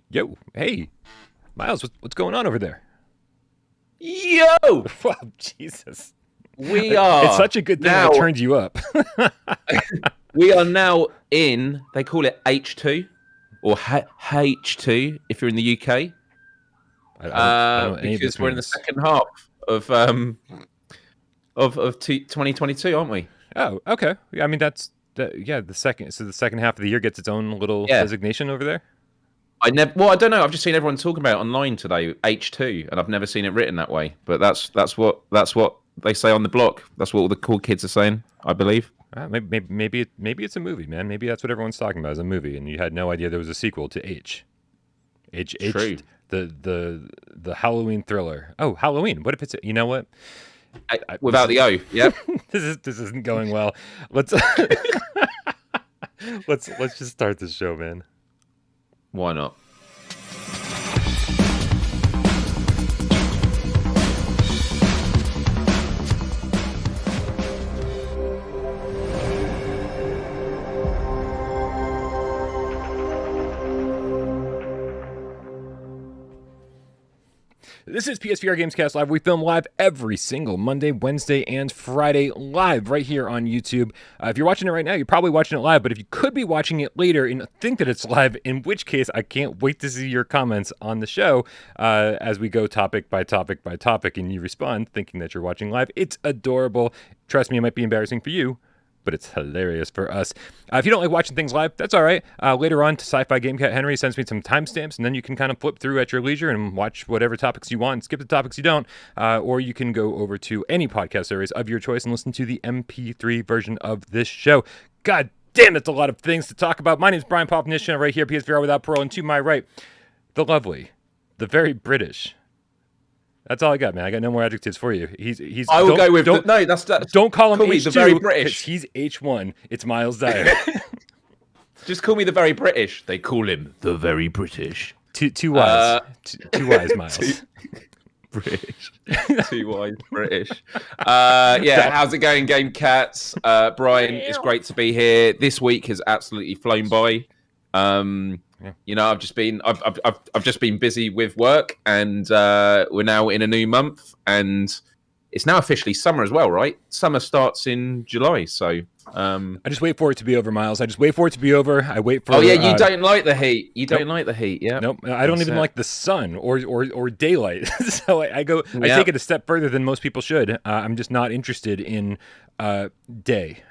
Yo, hey, Miles, what's going on over there? Yo, Wow, Jesus. we It's are such a good thing now. I turned you up. We are now in. They call it H2 or H2 if you're in the UK. I don't know what any of Because this we're in the means. second half of 2022, aren't we? Oh, okay. Yeah, I mean yeah, the second. So the second half of the year gets its own little Yeah. designation over there. I don't know. I've just seen everyone talking about it online today, H2, and I've never seen it written that way. But that's what they say on the block. That's what all the cool kids are saying, I believe. Maybe it's a movie, man. Maybe that's what everyone's talking about is a movie, and you had no idea there was a sequel to H. True. The Halloween thriller. Oh, Halloween. What if it's? You know what? Without the O. Yep. This isn't going well. Let's let's just start this show, man. Why not? This is PSVR GamesCast Live. We film live every single Monday, Wednesday, and Friday live right here on YouTube. If you're watching it right now, you're probably watching it live, but if you could be watching it later and think that it's live, in which case I can't wait to see your comments on the show as we go topic by topic by topic, and you respond thinking that you're watching live. It's adorable. Trust me, it might be embarrassing for you, but it's hilarious for us. If you don't like watching things live, that's all right. Later on, Sci-Fi Game Cat Henry sends me some timestamps, and then you can kind of flip through at your leisure and watch whatever topics you want and skip the topics you don't. Or you can go over to any podcast service of your choice and listen to the MP3 version of this show. God damn, it's a lot of things to talk about. My name is Brian Popnishina, right here, PSVR without parole, and to my right, the lovely, the very British. That's all I got, man. I got no more adjectives for you. He's. I will go with no. That's don't call him H2. The very British. He's H1. It's Myles Dyer. Just call me the very British. They call him the very British. Two wise. Two wise Myles. British. Too wise British. Yeah. How's it going, Game Cats? Brian, it's great to be here. This week has absolutely flown by. Yeah. You know, I've just been busy with work, and we're now in a new month, and it's now officially summer as well, right? Summer starts in July, so I just wait for it to be over, Myles. I just wait for it to be over. I wait for. Oh yeah, you don't like the heat. You don't like the heat, yeah? Nope. I don't even like the sun or daylight. So I take it a step further than most people should. I'm just not interested in day.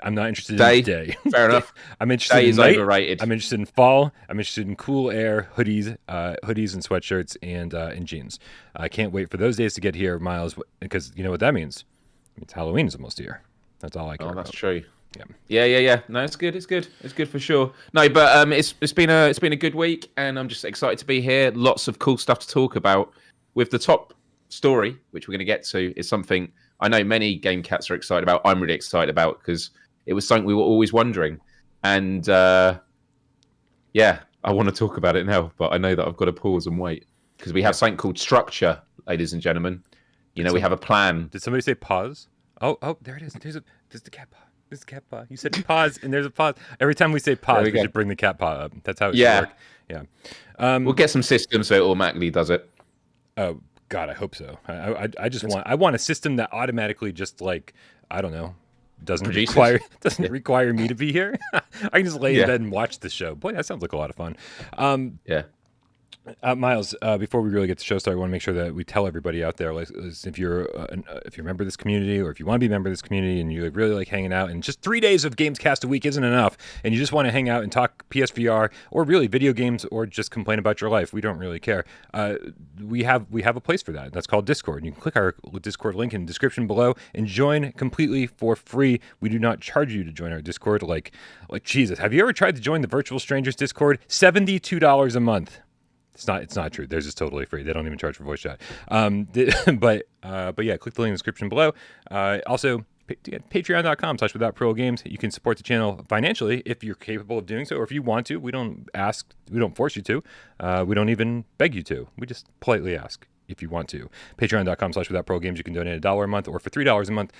I'm not interested in day. Fair enough. I'm interested day in is night. Overrated. I'm interested in fall. I'm interested in cool air, hoodies and sweatshirts and jeans. I can't wait for those days to get here, Myles, because you know what that means. It means Halloween is almost here. That's all I care about. Oh, that's true. Yeah. Yeah. No, it's good. It's good for sure. No, but it's been a good week, and I'm just excited to be here. Lots of cool stuff to talk about. With the top story, which we're going to get to, is something I know many Game Cats are excited about. I'm really excited about because it was something we were always wondering. And yeah, I want to talk about it now, but I know that I've got to pause and wait because we have something called structure, ladies and gentlemen. You know, we have a plan. Did somebody say pause? Oh, there it is. There's the cat paw. There's the cat paw. You said pause, and there's a pause. Every time we say pause, we should bring the cat paw up. That's how it should work. Yeah. We'll get some systems so it automatically does it. Oh, God, I hope so. I want a system that automatically just like, I don't know, doesn't require me to be here. I can just lay in bed and watch the show. Boy, that sounds like a lot of fun. Yeah. Myles, before we really get the show started, I want to make sure that we tell everybody out there, like, if you're a member of this community, or if you want to be a member of this community and you really like hanging out, and just 3 days of GamesCast a week isn't enough, and you just want to hang out and talk PSVR or really video games or just complain about your life, we don't really care. We have a place for that. That's called Discord. And you can click our Discord link in the description below and join completely for free. We do not charge you to join our Discord. Like Jesus, have you ever tried to join the Virtual Strangers Discord? $72 a month. It's not true. Theirs is totally free. They don't even charge for voice chat. But yeah, click the link in the description below. Also, patreon.com/withoutparole games. You can support the channel financially if you're capable of doing so, or if you want to. We don't force you to. We don't even beg you to. We just politely ask. if you want to. Patreon.com/withoutprogames. You can donate $1 a month, or for $3 a month,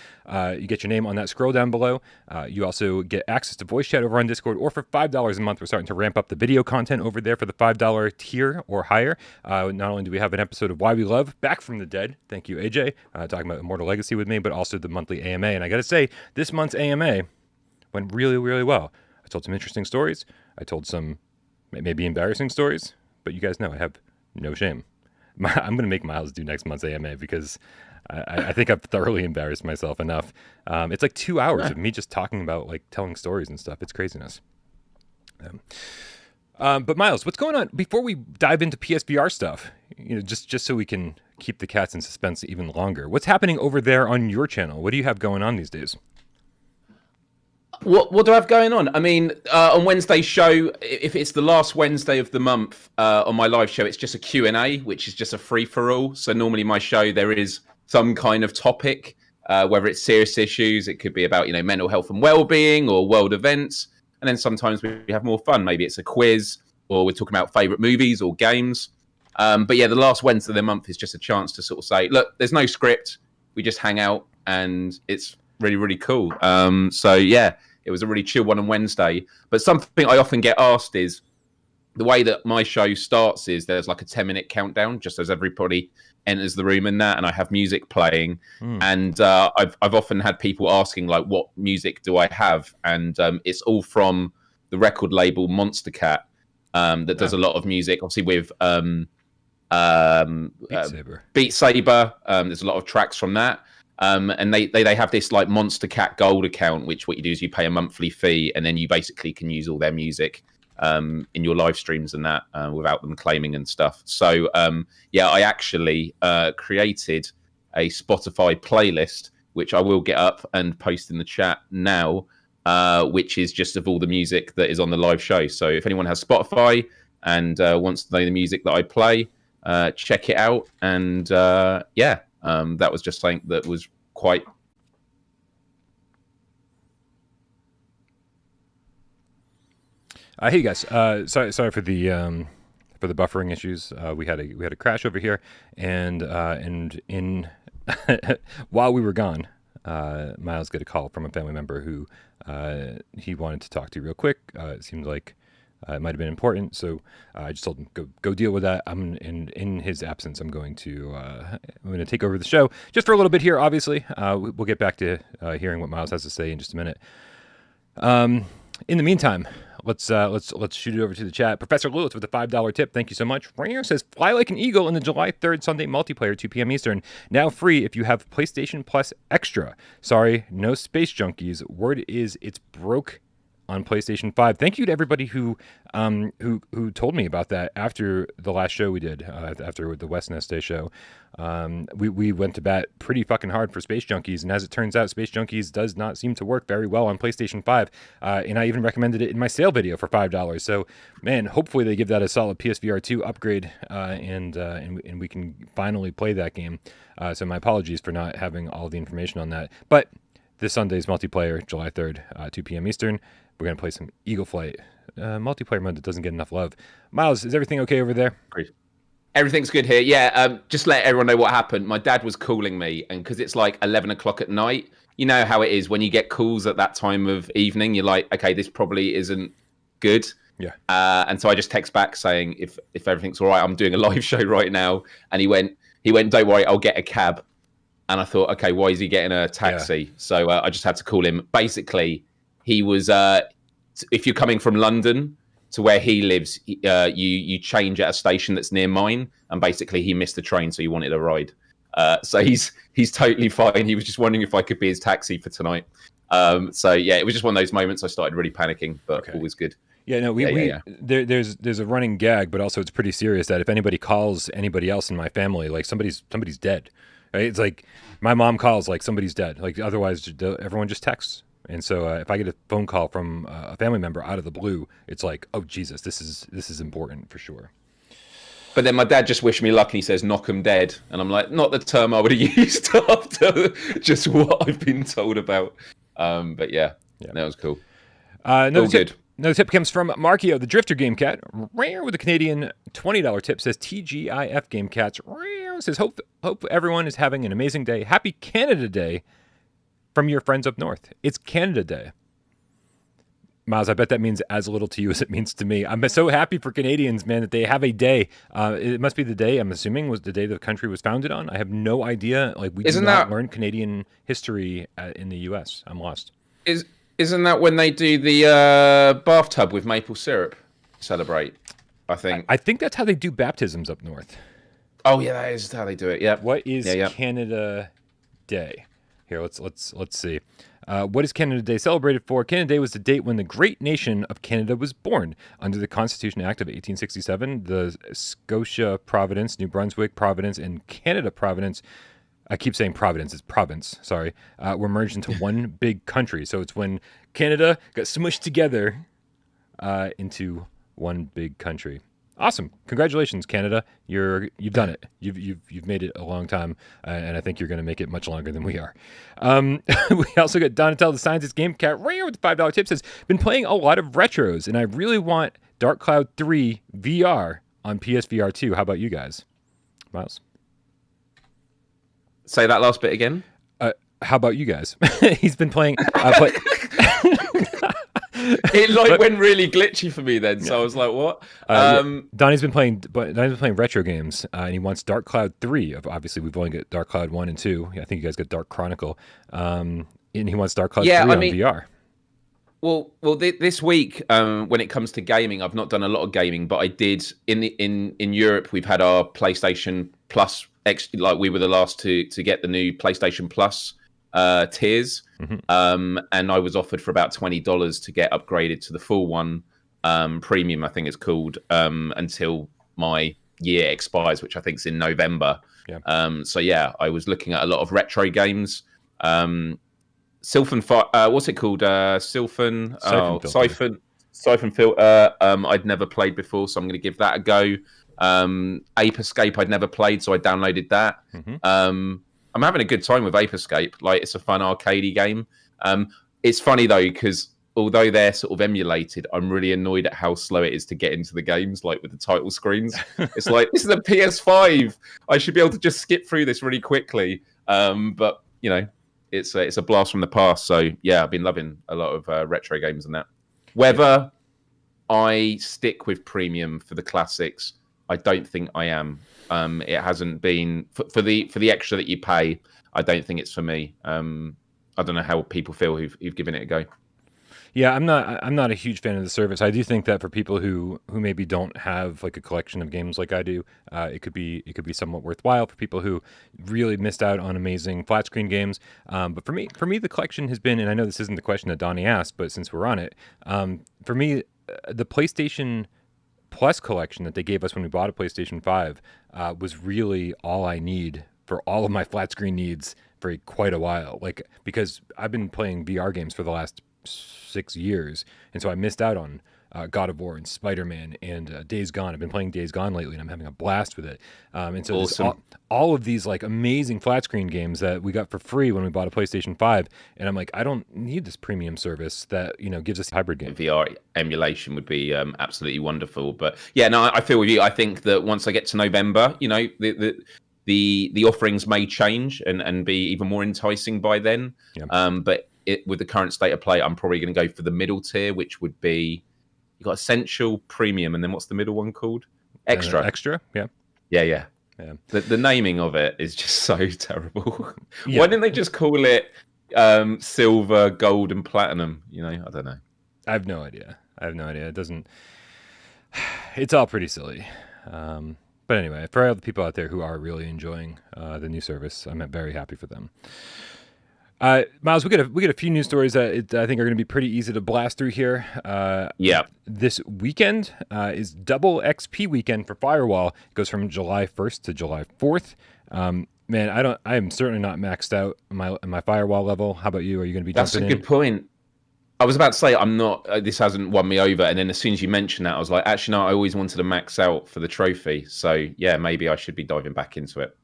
you get your name on that scroll down below. You also get access to voice chat over on Discord, or for $5 a month, we're starting to ramp up the video content over there for the $5 tier or higher. Not only do we have an episode of Why We Love, Back from the Dead, thank you, AJ, talking about Immortal Legacy with me, but also the monthly AMA. And I got to say, this month's AMA went really, really well. I told some interesting stories. I told some maybe embarrassing stories, but you guys know I have no shame. I'm going to make Myles do next month's AMA because I think I've thoroughly embarrassed myself enough. It's like 2 hours of me just talking about like telling stories and stuff. It's craziness. But Myles, what's going on? Before we dive into PSVR stuff, just so we can keep the cats in suspense even longer, what's happening over there on your channel? What do you have going on these days? What do I have going on? I mean, on Wednesday's show, if it's the last Wednesday of the month, on my live show, it's just a Q&A, which is just a free-for-all. So normally my show, there is some kind of topic, whether it's serious issues, it could be about, mental health and well-being or world events. And then sometimes we have more fun. Maybe it's a quiz, or we're talking about favourite movies or games. But yeah, the last Wednesday of the month is just a chance to sort of say, look, there's no script. We just hang out, and it's really, really cool. So yeah, it was a really chill one on Wednesday. But something I often get asked is, the way that my show starts is there's like a 10-minute countdown just as everybody enters the room and I have music playing. And I've often had people asking, like, what music do I have? And it's all from the record label Monster Cat, that does a lot of music, obviously with Beat Saber. There's a lot of tracks from that. And they have this like Monster Cat Gold account, which what you do is you pay a monthly fee, and then you basically can use all their music in your live streams and that without them claiming and stuff. So yeah, I actually created a Spotify playlist, which I will get up and post in the chat now, which is just of all the music that is on the live show. So if anyone has Spotify and wants to know the music that I play, check it out. And yeah. That was just something that was quite. Hey guys, sorry for the buffering issues. We had a crash over here, and in while we were gone, Myles got a call from a family member who he wanted to talk to real quick. It seemed like it might have been important, so I just told him go deal with that. In his absence, I'm going to take over the show just for a little bit here. Obviously, we'll get back to hearing what Myles has to say in just a minute. In the meantime, let's shoot it over to the chat. Professor Lilith with a $5 tip. Thank you so much. Rainier says, "Fly like an eagle in the July 3rd Sunday multiplayer, 2 p.m. Eastern. Now free if you have PlayStation Plus Extra. Sorry, no Space Junkies. Word is it's broke on PlayStation 5. Thank you to everybody who told me about that after the last show we did, after the West Nest Day show. We went to bat pretty fucking hard for Space Junkies, and as it turns out, Space Junkies does not seem to work very well on PlayStation 5, and I even recommended it in my sale video for $5. So, man, hopefully they give that a solid PSVR2 upgrade, and we can finally play that game. So my apologies for not having all the information on that. But this Sunday's multiplayer, July 3rd, 2 p.m. Eastern, we're going to play some Eagle Flight, multiplayer mode that doesn't get enough love. Myles, is everything okay over there? Great. Everything's good here. Yeah, just let everyone know what happened. My dad was calling me, and because it's like 11 o'clock at night, you know how it is when you get calls at that time of evening, you're like, okay, this probably isn't good. Yeah. And so I just text back saying, if everything's all right, I'm doing a live show right now. And he went, don't worry, I'll get a cab. And I thought, okay, why is he getting a taxi? Yeah. So I just had to call him. Basically, he was, if you're coming from London to where he lives, you change at a station that's near mine. And basically, he missed the train, so he wanted a ride. So he's totally fine. He was just wondering if I could be his taxi for tonight. So yeah, it was just one of those moments I started really panicking, but all was good. Yeah, no, there's a running gag, but also it's pretty serious that if anybody calls anybody else in my family, like somebody's dead. Right? It's like my mom calls, like somebody's dead. Like otherwise, everyone just texts. And so if I get a phone call from a family member out of the blue, it's like, oh Jesus, this is important for sure. But then my dad just wished me luck, and he says, "Knock 'em dead," and I'm like, not the term I would have used after just what I've been told about. But yeah, that was cool. All good. Another tip comes from Markio, the Drifter Game Cat. Rare with a Canadian $20 tip says TGIF Game Cats. Rare. It says, hope everyone is having an amazing day. Happy Canada Day from your friends up north. It's Canada Day. Myles, I bet that means as little to you as it means to me. I'm so happy for Canadians, man, that they have a day. It must be the day, I'm assuming, was the day the country was founded on. I have no idea. Like, we do not learn Canadian history in the U.S. I'm lost. Isn't that when they do the bathtub with maple syrup celebrate? I think. I think that's how they do baptisms up north. Oh yeah, that is how they do it. Yeah. What is Canada Day? Here, let's see. What is Canada Day celebrated for? Canada Day was the date when the great nation of Canada was born. Under the Constitution Act of 1867, the Scotia Providence, New Brunswick Providence, and Canada Providence, I keep saying Providence, it's province, sorry, were merged into one big country. So it's when Canada got smushed together into one big country. Awesome. Congratulations, Canada. You've done it. You've made it a long time, and I think you're going to make it much longer than we are. We also got Donatello the Scientist Game Cat Rare with the $5 tip says, been playing a lot of retros, and I really want Dark Cloud 3 VR on PSVR2. How about you guys? Myles? Say that last bit again. How about you guys? He's been playing... It went really glitchy for me then, so I was like, "What?" Donnie's been playing retro games, and he wants Dark Cloud 3. Obviously, we've only got Dark Cloud 1 and 2. I think you guys got Dark Chronicle, and he wants Dark Cloud 3 on VR. Well, this week, when it comes to gaming, I've not done a lot of gaming, but I did in Europe. We've had our PlayStation Plus. Like we were the last to get the new PlayStation Plus tiers, and I was offered for about $20 to get upgraded to the full one, premium I think it's called, until my year expires, which I think is in November. So yeah, I was looking at a lot of retro games. What's it called? Siphon Filter. I'd never played before, so I'm going to give that a go. Ape Escape I'd never played, so I downloaded that. I'm having a good time with Ape Escape. Like, it's a fun arcadey game. It's funny though, because although they're sort of emulated, I'm really annoyed at how slow it is to get into the games, like with the title screens. It's like, this is a PS5. I should be able to just skip through this really quickly. But you know, it's a blast from the past. So yeah, I've been loving a lot of retro games and that. Whether I stick with premium for the classics, I don't think I am. It hasn't been for the extra that you pay. I don't think it's for me. I don't know how people feel who've given it a go. Yeah, I'm not a huge fan of the service. I do think that for people who maybe don't have like a collection of games like I do, it could be somewhat worthwhile for people who really missed out on amazing flat screen games. But for me, the collection has been, and I know this isn't the question that Donnie asked, but since we're on it, for me, the PlayStation Plus collection that they gave us when we bought a PlayStation 5 was really all I need for all of my flat screen needs for quite a while. Like, because I've been playing VR games for the last 6 years, and so I missed out on God of War and Spider-Man and Days Gone. I've been playing Days Gone lately, and I'm having a blast with it. And so awesome. all of these like amazing flat screen games that we got for free when we bought a PlayStation 5, and I'm like, I don't need this premium service that, you know, gives us hybrid games. VR emulation would be absolutely wonderful. But yeah, no, I feel with you. I think that once I get to November, you know, the offerings may change and be even more enticing by then. Yeah. But with the current state of play, I'm probably going to go for the middle tier, which would be, you got Essential, Premium, and then what's the middle one called? Extra. Extra, yeah. Yeah. The naming of it is just so terrible. Yeah. Why didn't they just call it Silver, Gold, and Platinum? You know, I don't know. I have no idea. It doesn't... It's all pretty silly. But anyway, for all the people out there who are really enjoying the new service, I'm very happy for them. Myles, we get a few news stories that I think are going to be pretty easy to blast through here. This weekend is double XP weekend for Firewall. It goes from July 1st to July 4th. Man, I am certainly not maxed out on my Firewall level. How about you? Are you going to be jumping in? That's a good point. I was about to say, I'm not, this hasn't won me over. And then as soon as you mentioned that, I was like, actually, no, I always wanted to max out for the trophy. So yeah, maybe I should be diving back into it.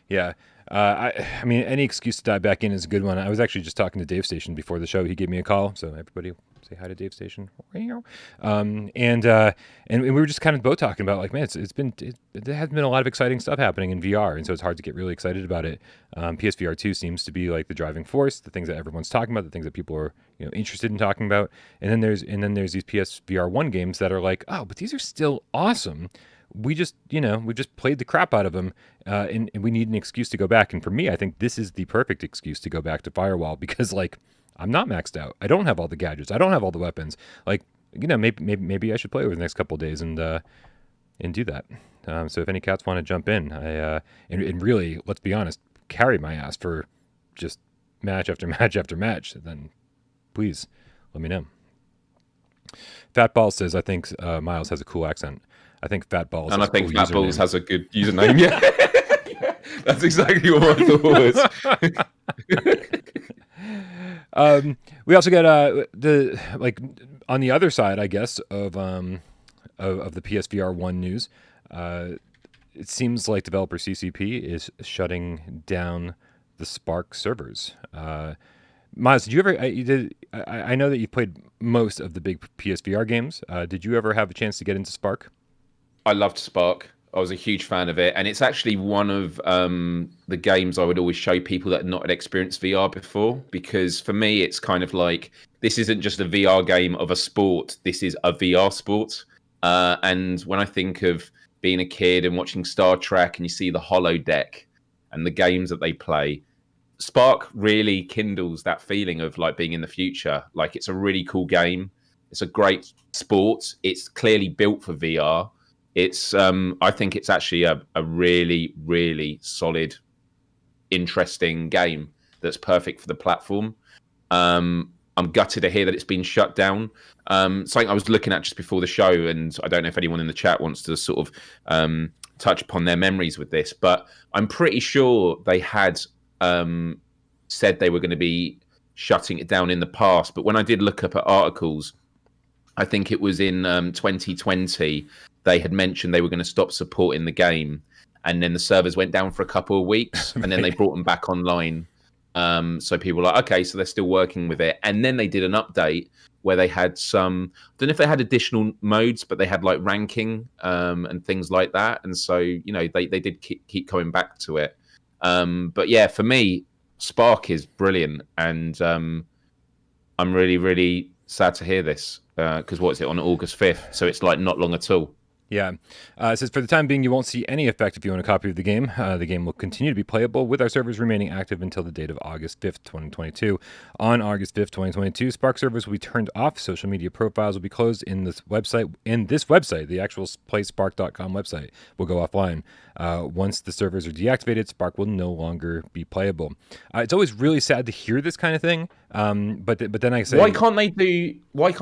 Yeah. I mean, any excuse to dive back in is a good one. I was actually just talking to Dave Station before the show. He gave me a call, so everybody say hi to Dave Station. And we were just kind of both talking about like, man, there has been a lot of exciting stuff happening in VR, and so it's hard to get really excited about it. PSVR2 seems to be like the driving force, the things that everyone's talking about, the things that people are interested in talking about, and then there's these PSVR1 games that are like, oh, but these are still awesome. We just played the crap out of them, and we need an excuse to go back. And for me, I think this is the perfect excuse to go back to Firewall because, like, I'm not maxed out. I don't have all the gadgets. I don't have all the weapons. Like, maybe I should play over the next couple of days and do that. So if any cats want to jump in, and really, let's be honest, carry my ass for just match after match after match, then please let me know. Fatball says, I think Myles has a cool accent. I think Fat Balls. And I think Fat Balls has a good username. Yeah. That's exactly what I thought was. We also got on the other side, I guess, of the PSVR1 news. It seems like developer CCP is shutting down the Sparc servers. Myles, did you ever? I know that you played most of the big PSVR games. Did you ever have a chance to get into Sparc? I loved Sparc. I was a huge fan of it, and it's actually one of the games I would always show people that not had experienced VR before, because for me, it's kind of like, this isn't just a VR game of a sport, this is a VR sport. And when I think of being a kid and watching Star Trek, and you see the holodeck and the games that they play, Sparc really kindles that feeling of like being in the future. Like, it's a really cool game. It's a great sport. It's clearly built for VR. It's I think it's actually a really, really solid, interesting game that's perfect for the platform. I'm gutted to hear that it's been shut down. Something I was looking at just before the show, and I don't know if anyone in the chat wants to sort of touch upon their memories with this, but I'm pretty sure they had said they were going to be shutting it down in the past. But when I did look up at articles, I think it was in 2020, they had mentioned they were going to stop supporting the game, and then the servers went down for a couple of weeks, and then they brought them back online. So people were like, okay, so they're still working with it. And then they did an update where they had some, I don't know if they had additional modes, but they had like ranking and things like that. And so, they did keep coming back to it. But yeah, for me, Sparc is brilliant. And I'm really, really sad to hear this, because what is it, on August 5th? So it's like not long at all. Yeah. It says, for the time being, you won't see any effect if you own a copy of the game. The game will continue to be playable with our servers remaining active until the date of August 5th, 2022. On August 5th, 2022, Sparc servers will be turned off. Social media profiles will be closed in this website. The actual playsparc.com website will go offline. Once the servers are deactivated, Sparc will no longer be playable. It's always really sad to hear this kind of thing. But then I say, why can't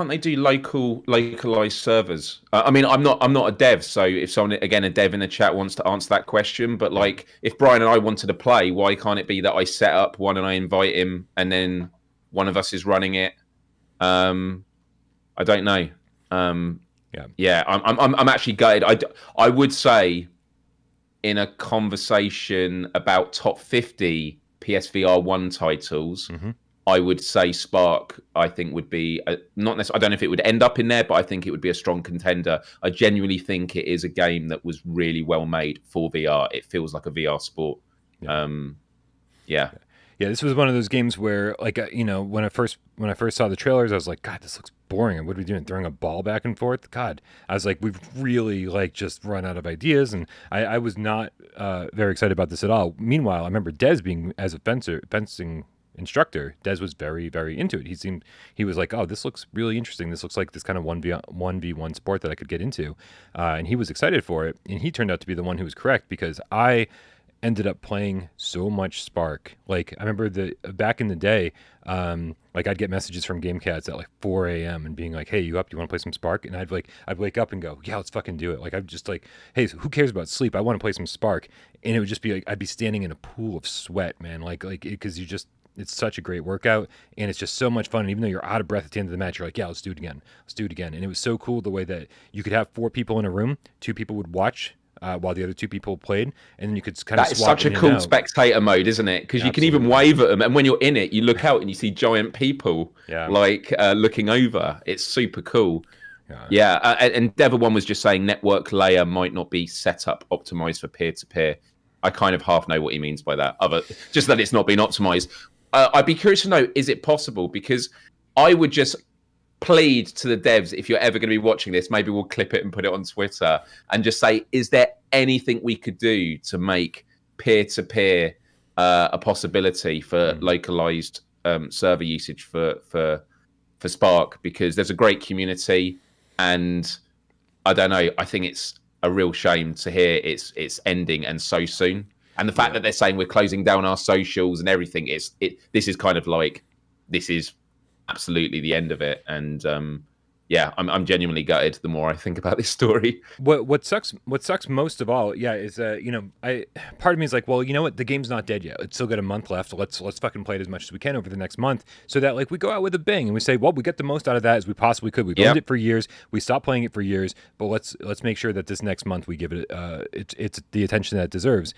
they do localized servers? I mean, I'm not a dev, so if someone, again, a dev in the chat wants to answer that question, but like, if Brian and I wanted to play, why can't it be that I set up one and I invite him, and then one of us is running it? I don't know. Yeah, I'm actually gutted. I would say, in a conversation about top 50 PSVR1 titles, mm-hmm. I would say Sparc, I think, would be not necessarily. I don't know if it would end up in there, but I think it would be a strong contender. I genuinely think it is a game that was really well made for VR. It feels like a VR sport. Yeah. Yeah, this was one of those games where, like, when I first saw the trailers, I was like, God, this looks boring. What are we doing? Throwing a ball back and forth? God, I was like, we've really just run out of ideas, and I was not very excited about this at all. Meanwhile, I remember Des being, as a fencing instructor, Des was very, very into it. He was like, oh, this looks really interesting. This looks like this kind of 1v1 sport that I could get into, and he was excited for it. And he turned out to be the one who was correct, because I ended up playing so much Sparc. Like, I remember back in the day, like, I'd get messages from GameCats at like 4 a.m. and being like, hey, you up? You want to play some Sparc? And I'd wake up and go, yeah, let's fucking do it. Like, I'm just like, hey, who cares about sleep? I want to play some Sparc. And it would just be like, I'd be standing in a pool of sweat, man. Like, because it's such a great workout, and it's just so much fun. And even though you're out of breath at the end of the match, you're like, yeah, let's do it again. And it was so cool the way that you could have 4 people in a room, 2 people would watch while the other two people played, and then you could kind of That is swap such a in and cool out. spectator mode, isn't it? Because you can even Absolutely. wave at them, and when you're in it, you look out and you see giant people Yeah. like looking over. It's super cool. Yeah. Yeah, and Dev1 was just saying network layer might not be set up optimized for peer-to-peer. I kind of half know what he means by that. Just that it's not been optimized. I'd be curious to know, is it possible? Because I would just plead to the devs, if you're ever going to be watching this, maybe we'll clip it and put it on Twitter and just say, is there anything we could do to make peer-to-peer a possibility for localized server usage for Sparc? Because there's a great community, and I don't know, I think it's a real shame to hear it's ending and so soon. And the fact that they're saying we're closing down our socials and everything, this is kind of like, this is absolutely the end of it. And yeah, I'm genuinely gutted the more I think about this story. What sucks most of all, is part of me is like, well, you know what, the game's not dead yet. It's still got a month left. Let's fucking play it as much as we can over the next month, so that like we go out with a bang and we say, well, we get the most out of that as we possibly could. We've owned it for years. We stopped playing it for years, but let's make sure that this next month we give it it's the attention that it deserves.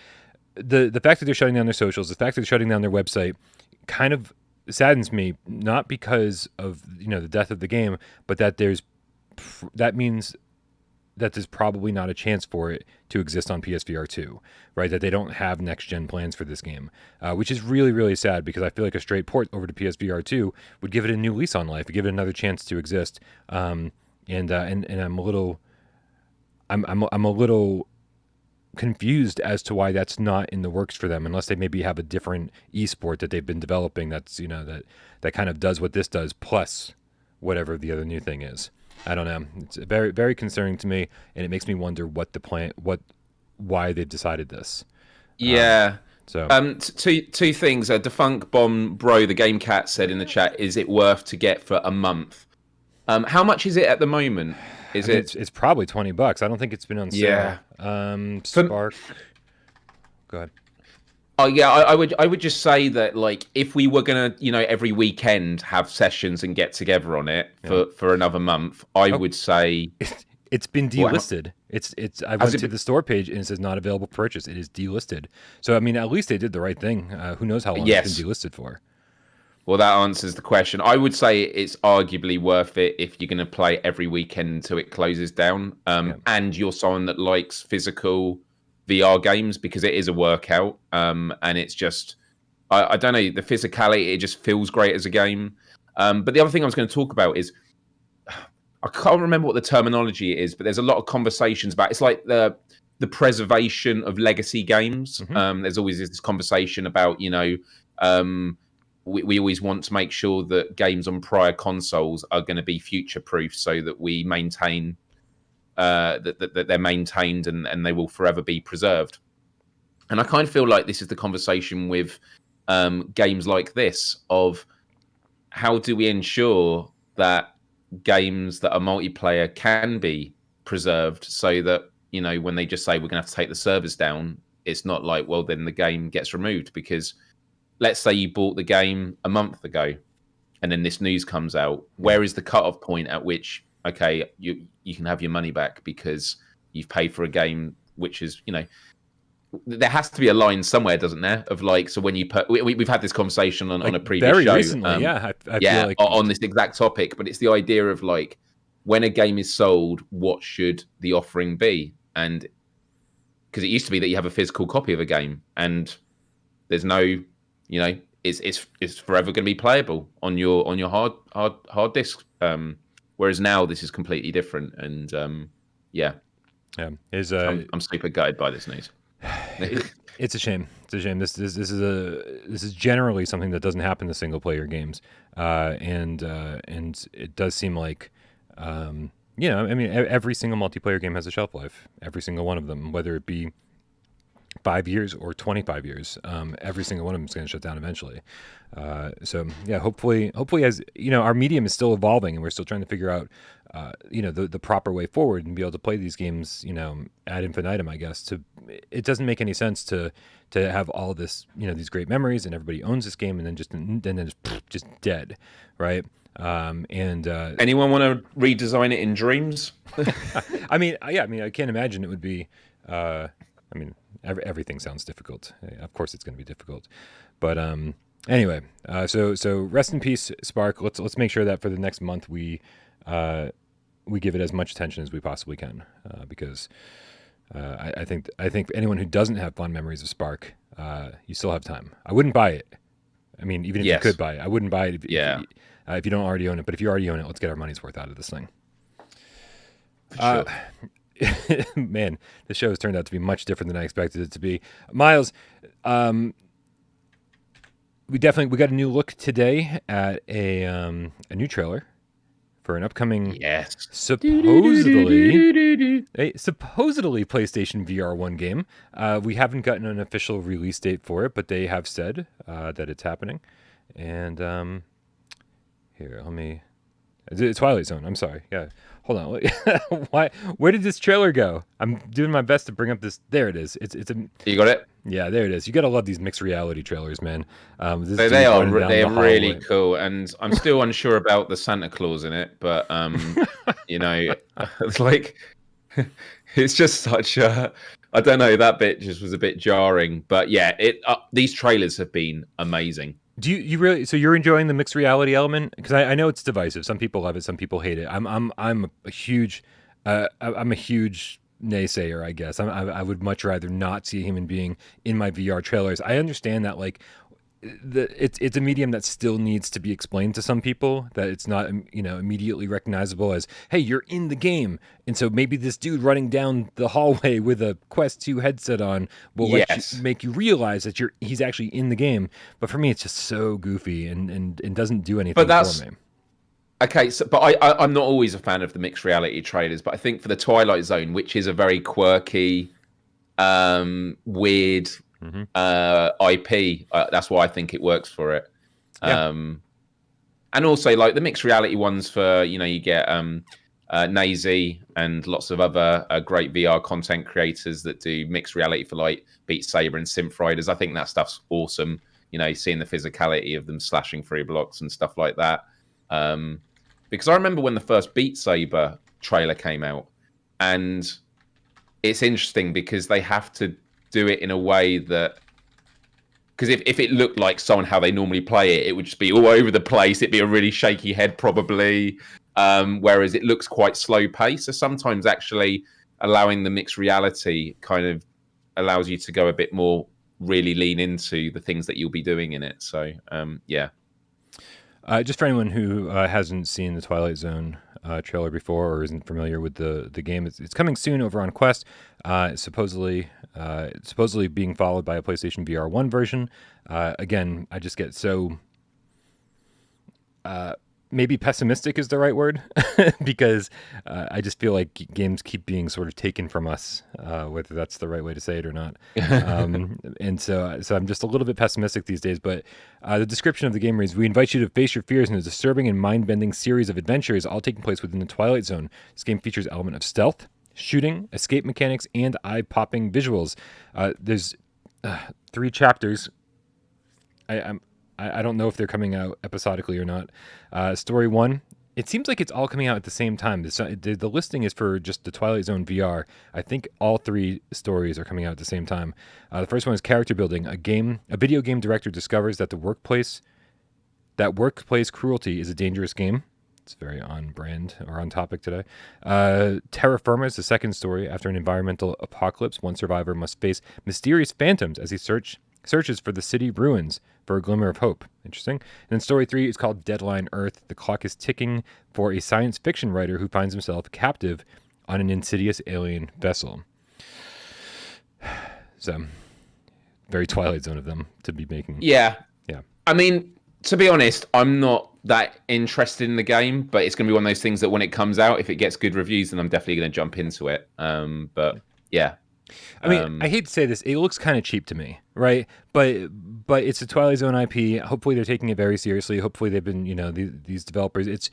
The fact that they're shutting down their socials, the fact that they're shutting down their website, kind of saddens me, not because of the death of the game, but that that means that there's probably not a chance for it to exist on PSVR2, right? That they don't have next-gen plans for this game, which is really, really sad, because I feel like a straight port over to PSVR2 would give it a new lease on life, give it another chance to exist. And I'm a little confused as to why that's not in the works for them, unless they maybe have a different esport that they've been developing that's that kind of does what this does, plus whatever the other new thing is. I don't know. It's very, very concerning to me, and it makes me wonder why they've decided this. Yeah. So two things. Defunct Bomb Bro, the Game Cat, said in the chat, is it worth to get for a month? How much is it at the moment? It's probably $20. I don't think it's been on sale. Yeah. Sparc. Go ahead. Oh yeah, I would just say that, like, if we were gonna every weekend have sessions and get together on it for another month, I would say it's been delisted. I went to the store page and it says not available for purchase. It is delisted. So I mean, at least they did the right thing. Who knows how long it's been delisted for? Well, that answers the question. I would say it's arguably worth it if you're going to play every weekend until it closes down, and you're someone that likes physical VR games, because it is a workout, and it's just, I don't know, the physicality, it just feels great as a game. But the other thing I was going to talk about is, I can't remember what the terminology is, but there's a lot of conversations about, it's like the preservation of legacy games. Mm-hmm. There's always this conversation about, we always want to make sure that games on prior consoles are going to be future-proof, so that we maintain that they're maintained and they will forever be preserved. And I kind of feel like this is the conversation with games like this, of how do we ensure that games that are multiplayer can be preserved, so that when they just say we're going to have to take the servers down, it's not like, well, then the game gets removed. Because let's say you bought the game a month ago and then this news comes out. Where is the cutoff point at which, okay, you can have your money back because you've paid for a game, which is, there has to be a line somewhere, doesn't there? Of like, so when you put, we've had this conversation on a previous very show. Recently, I feel like on this exact topic, but it's the idea of like, when a game is sold, what should the offering be? And because it used to be that you have a physical copy of a game and there's no, it's forever going to be playable on your hard disk. Whereas now this is completely different, and I'm super gutted by this news. It's a shame. It's a shame. This is generally something that doesn't happen to single player games, and it does seem like, every single multiplayer game has a shelf life. Every single one of them, whether it be 5 years or 25 years, every single one of them is going to shut down eventually. So yeah, hopefully, as our medium is still evolving and we're still trying to figure out, the proper way forward and be able to play these games, ad infinitum, I guess. It doesn't make any sense to have all this, these great memories and everybody owns this game and then it's just dead, right? Anyone want to redesign it in Dreams? I mean, I can't imagine it would be I mean, everything sounds difficult. Of course, it's going to be difficult. But anyway, so rest in peace, Sparc. Let's make sure that for the next month we give it as much attention as we possibly can, because I think anyone who doesn't have fond memories of Sparc, you still have time. I wouldn't buy it. I mean, even if you could buy it, I wouldn't buy it if you don't already own it. But if you already own it, let's get our money's worth out of this thing. Sure. Man, the show has turned out to be much different than I expected it to be. Myles, we got a new look today at a new trailer for an upcoming supposedly PlayStation VR1 game. We haven't gotten an official release date for it, but they have said that it's happening. And here, let me. It's Twilight Zone. I'm sorry. Yeah. Hold on. Why? Where did this trailer go? I'm doing my best to bring up this. There it is. It's a. You got it? Yeah, there it is. You gotta love these mixed reality trailers, man. They are really cool, and I'm still unsure about the Santa Claus in it, but you know, it's like it's just such a. I don't know. That bit just was a bit jarring, but yeah, these trailers have been amazing. Do you really? So you're enjoying the mixed reality element? Because I know it's divisive. Some people love it. Some people hate it. I'm a huge naysayer, I guess. I would much rather not see a human being in my VR trailers. I understand that, like, it's a medium that still needs to be explained to some people, that it's not, immediately recognizable as, hey, you're in the game. And so maybe this dude running down the hallway with a Quest 2 headset on will make you realize that he's actually in the game. But for me, it's just so goofy and doesn't do anything for me. Okay, but I'm not always a fan of the mixed reality trailers, but I think for the Twilight Zone, which is a very quirky, weird IP, that's why I think it works for it. Yeah. And also, like, the mixed reality ones for, you get Nazy and lots of other great VR content creators that do mixed reality for, like, Beat Saber and Synth Riders. I think that stuff's awesome. Seeing the physicality of them slashing through blocks and stuff like that. Because I remember when the first Beat Saber trailer came out, and it's interesting because they have to do it in a way that, because if it looked like someone how they normally play it, it would just be all over the place. It'd be a really shaky head probably, whereas it looks quite slow paced. So sometimes actually allowing the mixed reality kind of allows you to go a bit more, really lean into the things that you'll be doing in it. So yeah. Just for anyone who hasn't seen the Twilight Zone trailer before or isn't familiar with the game, it's coming soon over on Quest. Supposedly being followed by a PlayStation VR1 version. Again, I just get so maybe pessimistic is the right word, because I just feel like games keep being sort of taken from us, whether that's the right way to say it or not. And so I'm just a little bit pessimistic these days. But the description of the game reads: we invite you to face your fears in a disturbing and mind-bending series of adventures, all taking place within the Twilight Zone. This game features an element of stealth, shooting, escape mechanics, and eye-popping visuals. There's 3 chapters. I don't know if they're coming out episodically or not. Story 1, it seems like it's all coming out at the same time. The listing is for just the Twilight Zone VR. I think all 3 stories are coming out at the same time. The first one is character building. A video game director discovers that workplace cruelty is a dangerous game. It's very on brand or on topic today. Terra Firma is the second story. After an environmental apocalypse, one survivor must face mysterious phantoms as he searches for the city ruins for a glimmer of hope. Interesting. And then story 3 is called Deadline Earth. The clock is ticking for a science fiction writer who finds himself captive on an insidious alien vessel. So, very Twilight Zone of them to be making. Yeah. Yeah. I mean, to be honest, I'm not that interested in the game, but it's going to be one of those things that when it comes out, if it gets good reviews, then I'm definitely going to jump into it. But yeah. I mean, I hate to say this, it looks kind of cheap to me, right? But it's a Twilight Zone IP. Hopefully they're taking it very seriously. Hopefully they've been, these developers. It's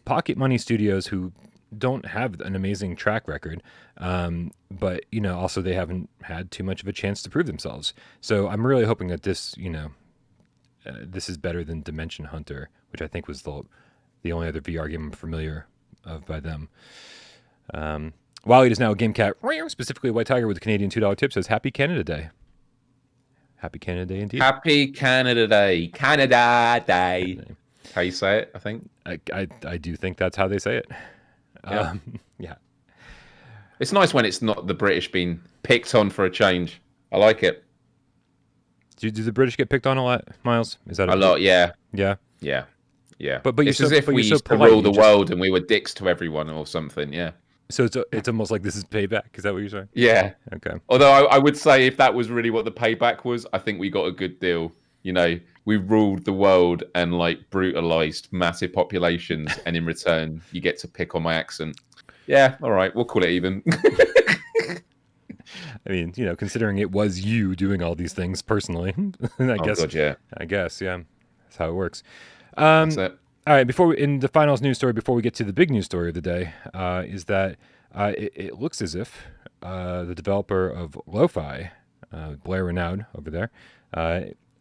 pocket money studios who don't have an amazing track record, but also they haven't had too much of a chance to prove themselves. So I'm really hoping that this, this is better than Dimension Hunter, which I think was the only other VR game I'm familiar of by them. Wally is now a Game Cat, specifically a White Tiger with a Canadian $2 tip, says Happy Canada Day. Happy Canada Day indeed. Happy Canada Day. Canada Day. How you say it, I think. I do think that's how they say it. Yeah. Yeah. It's nice when it's not the British being picked on for a change. I like it. Do the British get picked on a lot, Miles? Is that a lot? Yeah. Yeah. Yeah. Yeah. But it's as if we used to rule the world and we were dicks to everyone or something. Yeah. So it's almost like this is payback. Is that what you're saying? Yeah. Okay. Although I would say if that was really what the payback was, I think we got a good deal. You know, we ruled the world and like brutalized massive populations, and in return, you get to pick on my accent. Yeah. All right. We'll call it even. I mean, you know, considering it was you doing all these things personally, I guess. God, yeah. I guess, yeah. That's how it works. That's it. All right, in the finals news story, before we get to the big news story of the day, is that it looks as if the developer of Lo-Fi, Blair Renaud over there,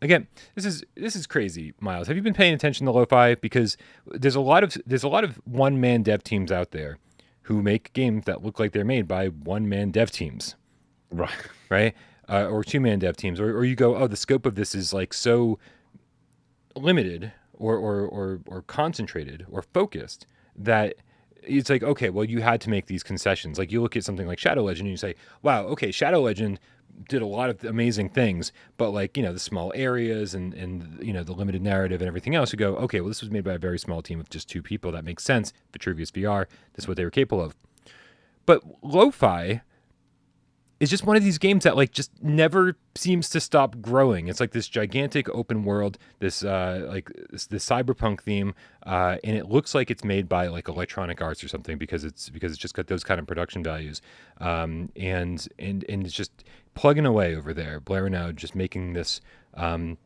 again, this is crazy, Miles. Have you been paying attention to Lo-Fi? Because there's a lot of one-man dev teams out there who make games that look like they're made by one-man dev teams, right, or two-man dev teams, or you go, oh, the scope of this is like so limited or concentrated or focused that it's like, okay, well, you had to make these concessions. Like you look at something like Shadow Legend and you say, wow, okay, Shadow Legend did a lot of amazing things, but like, you know, the small areas and you know, the limited narrative and everything else, you go, okay, well, this was made by a very small team of just 2 people. That makes sense. Vitruvius VR, this is what they were capable of. But Lo-Fi is just one of these games that like just never seems to stop growing. It's like this gigantic open world, this cyberpunk theme, and it looks like it's made by like Electronic Arts or something because it's just got those kind of production values, and it's just plugging away over there. Blair Renaud just making this kind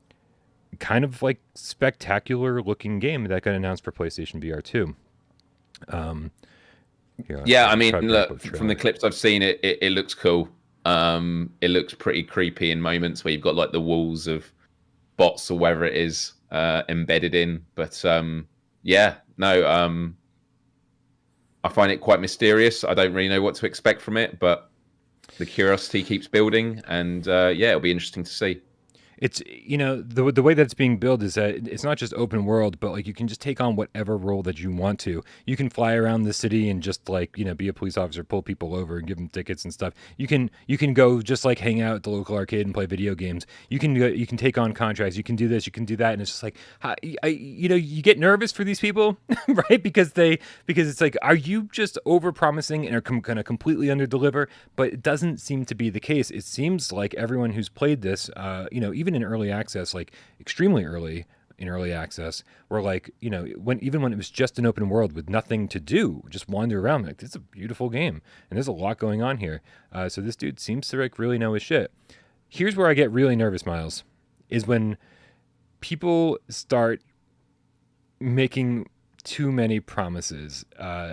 of like spectacular looking game that got announced for PlayStation VR2. Yeah, I mean, look, from the clips I've seen, it looks cool. It looks pretty creepy in moments where you've got like the walls of bots or whatever it is embedded in. But yeah, no, I find it quite mysterious. I don't really know what to expect from it, but the curiosity keeps building, and yeah, it'll be interesting to see. It's, you know, the way that it's being built is that it's not just open world, but like you can just take on whatever role that you want to. You can fly around the city and just like, you know, be a police officer, pull people over and give them tickets and stuff. You can go just like hang out at the local arcade and play video games. You can take on contracts. You can do this, you can do that, and it's just like, you know, you get nervous for these people, right? Because it's like, are you just over promising and are going to completely under deliver? But it doesn't seem to be the case. It seems like everyone who's played this, you know, even in early access, like extremely early in early access, were like, you know, when it was just an open world with nothing to do, just wander around, like, it's a beautiful game and there's a lot going on here. So this dude seems to like really know his shit. Here's where I get really nervous, Miles, is when people start making too many promises, and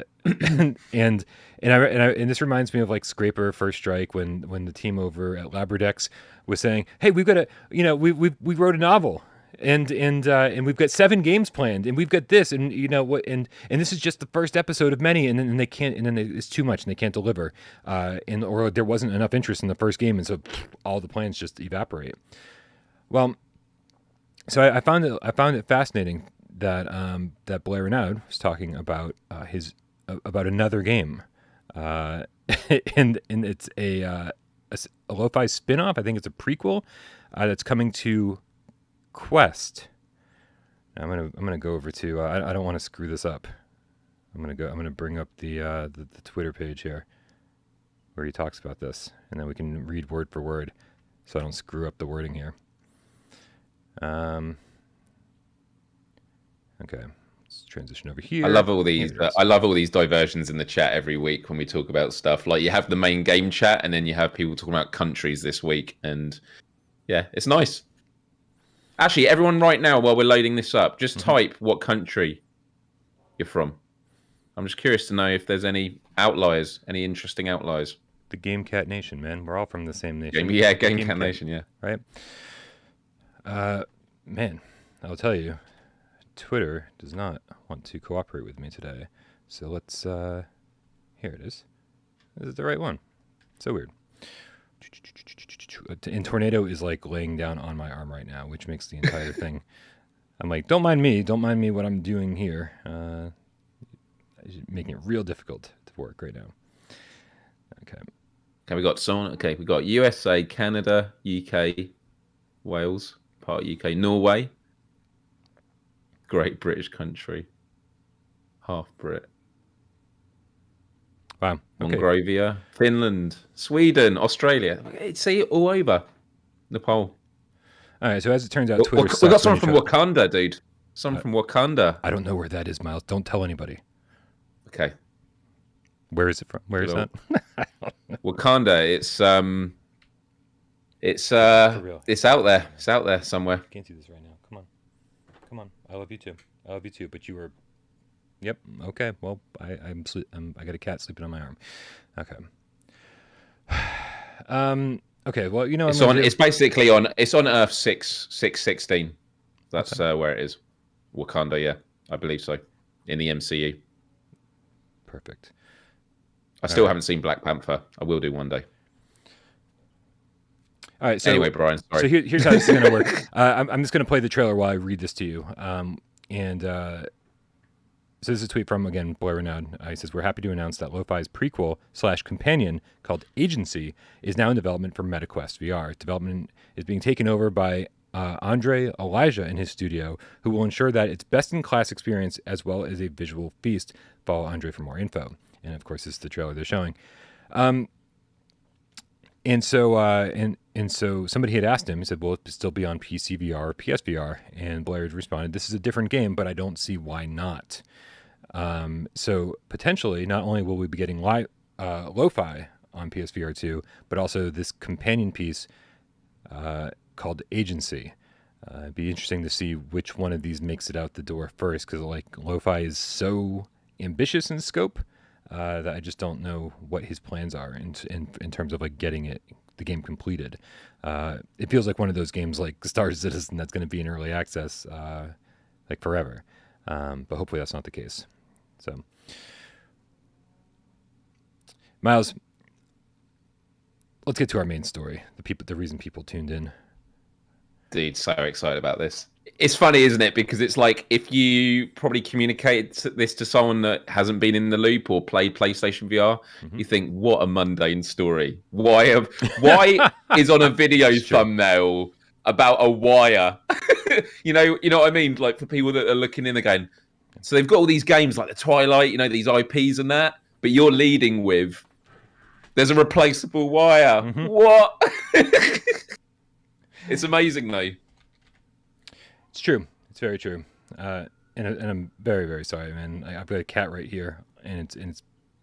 this reminds me of like Scraper First Strike when the team over at Labradex was saying, hey, we've got to, you know, we wrote a novel and we've got 7 games planned and we've got this, and you know what, and this is just the first episode of many, and then they can't, and then it's too much and they can't deliver, or there wasn't enough interest in the first game, and so all the plans just evaporate. Well, so I found it fascinating that that Blair Renaud was talking about about another game, and it's a lo-fi spin-off. I think it's a prequel that's coming to Quest. I'm gonna go over to I don't want to screw this up. I'm gonna bring up the Twitter page here where he talks about this, and then we can read word for word so I don't screw up the wording here. Okay, let's transition over here. I love all these. I love all these diversions in the chat every week when we talk about stuff. Like you have the main game chat, and then you have people talking about countries this week, and yeah, it's nice. Actually, everyone, right now while we're loading this up, just type what country you're from. I'm just curious to know if there's any outliers, any interesting outliers. The Game Cat Nation, man. We're all from the same nation. Game Cat Nation, yeah. Right? Man, I'll tell you, Twitter does not want to cooperate with me today. So let's, here it is. This is the right one. So weird. And Tornado is like laying down on my arm right now, which makes the entire thing. I'm like, don't mind me what I'm doing here. Making it real difficult to work right now. Okay. Okay, we got someone. Okay, we got USA, Canada, UK, Wales, part of UK, Norway, Great British country, half Brit. Wow. Okay. Monrovia, Finland, Sweden, Australia. See it all over Nepal. All right. So as it turns out, Twitter we got someone from Wakanda, dude. Someone from Wakanda. I don't know where that is, Myles. Don't tell anybody. Okay. Where is it from? Where is that? Wakanda. It's out there. It's out there somewhere. I can't do this right now. Come on. I love you too. But you were. Yep. Okay. Well, I got a cat sleeping on my arm. Okay. Okay. Well, you know, It's basically on. It's on Earth 616. That's where it is. Wakanda. Yeah, I believe so. In the MCU. Perfect. I still haven't seen Black Panther. I will do one day. All right. So anyway, Brian. Sorry. So here's how this is going to work. I'm just going to play the trailer while I read this to you. So this is a tweet from, again, Blair Renaud. He says, we're happy to announce that Lo-Fi's prequel / companion called Agency is now in development for MetaQuest VR. Development is being taken over by Andre Elijah and his studio, who will ensure that it's best-in-class experience as well as a visual feast. Follow Andre for more info. And, of course, this is the trailer they're showing. And so somebody had asked him, he said, will it still be on PC VR or PSVR? And Blair had responded, this is a different game, but I don't see why not. So potentially, not only will we be getting Lo-Fi on PSVR2, but also this companion piece called Agency. It'd be interesting to see which one of these makes it out the door first, because like Lo-Fi is so ambitious in scope that I just don't know what his plans are in terms of like getting the game completed. It feels like one of those games like Star Citizen that's going to be in early access like forever. But hopefully that's not the case. So, Myles, let's get to our main story. The reason people tuned in. Dude, so excited about this. It's funny, isn't it? Because it's like if you probably communicated this to someone that hasn't been in the loop or played PlayStation VR, you think, what a mundane story. Why is on a video thumbnail about a wire? you know what I mean? Like for people that are looking in again. So they've got all these games like the Twilight, these IPs and that, but you're leading with there's a replaceable wire. What? It's amazing though. It's true. It's very true. And I'm very, very sorry, man. I've got a cat right here, and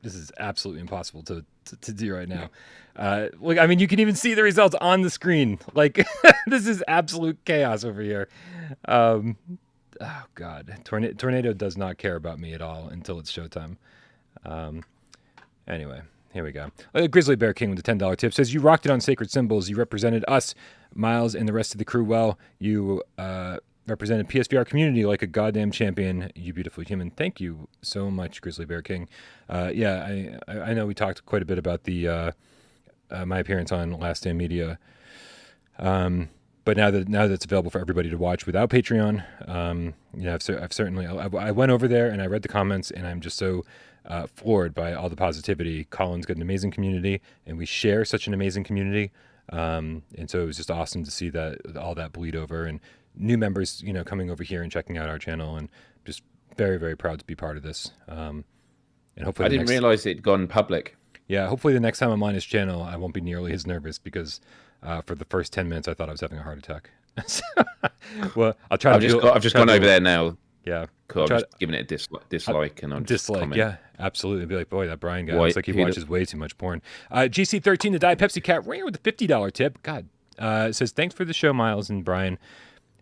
this is absolutely impossible to do right now. Look, I mean, you can even see the results on the screen. Like, this is absolute chaos over here. Oh God, Tornado does not care about me at all until it's showtime. Anyway, here we go. Grizzly Bear King with the $10 tip says, you rocked it on Sacred Symbols. You represented us, Myles, and the rest of the crew well. You represented PSVR community like a goddamn champion. You beautiful human. Thank you so much, Grizzly Bear King. Yeah, I know we talked quite a bit about the my appearance on Last Stand Media. But now that it's available for everybody to watch without Patreon, I've certainly I went over there and I read the comments, and I'm just so floored by all the positivity. Colin's got an amazing community, and we share such an amazing community. And so it was just awesome to see that all that bleed over, and new members, coming over here and checking out our channel, and just very, very proud to be part of this. And hopefully, I didn't realize it'd gone public. Yeah, hopefully the next time I'm on his channel, I won't be nearly as nervous, because for the first 10 minutes, I thought I was having a heart attack. Well, I'll try. I've just gone over there now. Yeah, cool. I'm just giving it a dislike, and I'll just comment. Yeah, absolutely. Be like, boy, that Brian guy looks like he watches way too much porn. GC13, the Diet Pepsi Cat, ring with the $50 tip. God, says, thanks for the show, Myles and Brian.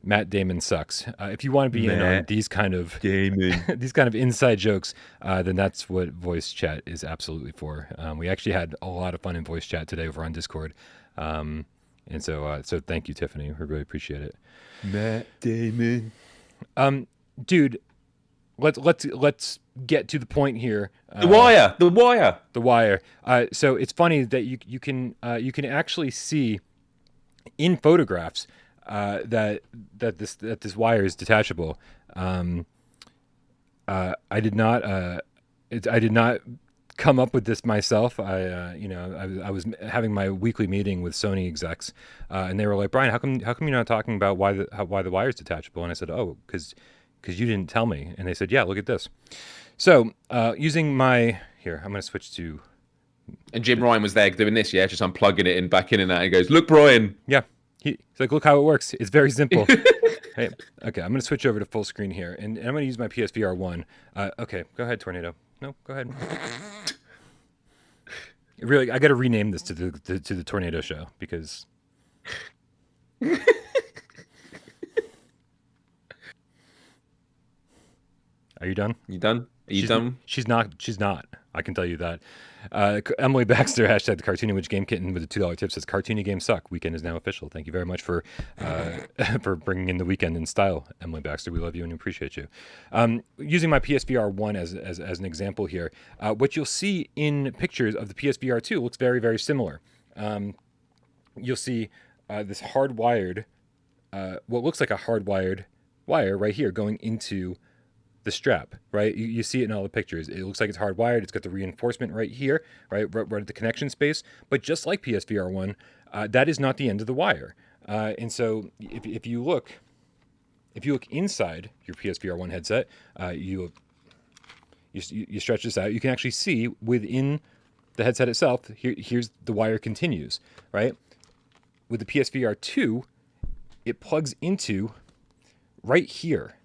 Matt Damon sucks. If you want to be in on these kind of inside jokes, then that's what voice chat is absolutely for. We actually had a lot of fun in voice chat today over on Discord, and so thank you, Tiffany. We really appreciate it. Matt Damon. Dude, let's get to the point here. The wire. The wire. So it's funny that you can actually see in photographs that this wire is detachable. I did not come up with this myself. I was having my weekly meeting with Sony execs, and they were like, "Brian, how come you're not talking about why the wire is detachable?" And I said, "Oh, because you didn't tell me." And they said, "Yeah, look at this." So using my here, I'm going to switch to. And Jim Ryan was there doing this, yeah, just unplugging it and back in and out. He goes, "Look, Brian." Yeah, he's like, "Look how it works. It's very simple." Hey, okay, I'm going to switch over to full screen here, and I'm going to use my PSVR1. Okay, go ahead, Tornado. No, go ahead. Really, I got to rename this to the Tornado Show because. Are you done? You done? Are you done? She's not. She's not. I can tell you that. Emily Baxter, hashtag the Cartoony Witch Game Kitten with a $2 tip, says Cartoony games suck. Weekend is now official. Thank you very much for for bringing in the weekend in style, Emily Baxter. We love you and appreciate you. Using my PSVR 1 as an example here, what you'll see in pictures of the PSVR 2 looks very, very similar. You'll see this hardwired, what looks like a hardwired wire right here going into the strap, right? You see it in all the pictures. It looks like it's hardwired. It's got the reinforcement right here, right at the connection space. But just like PSVR 1, that is not the end of the wire. And so if you look inside your PSVR 1 headset, you stretch this out. You can actually see within the headset itself. Here's the wire continues, right? With the PSVR 2, it plugs into right here.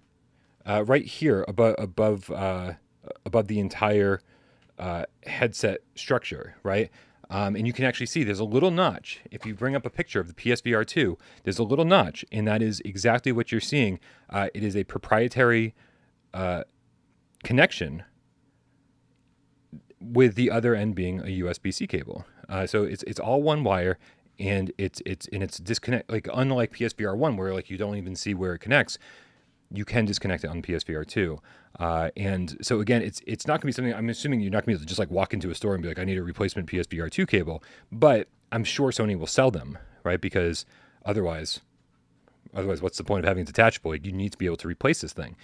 Right here above the entire headset structure, right? And you can actually see there's a little notch. If you bring up a picture of the PSVR 2, there's a little notch, and that is exactly what you're seeing. It is a proprietary connection, with the other end being a USB-C cable. So it's all one wire, and it's disconnect. Like unlike PSVR 1, where like you don't even see where it connects. You can disconnect it on PSVR 2. And so again, it's not going to be something, I'm assuming you're not going to be able to just like walk into a store and be like, I need a replacement PSVR 2 cable. But I'm sure Sony will sell them, right? Because otherwise, what's the point of having it detachable? Like, you need to be able to replace this thing.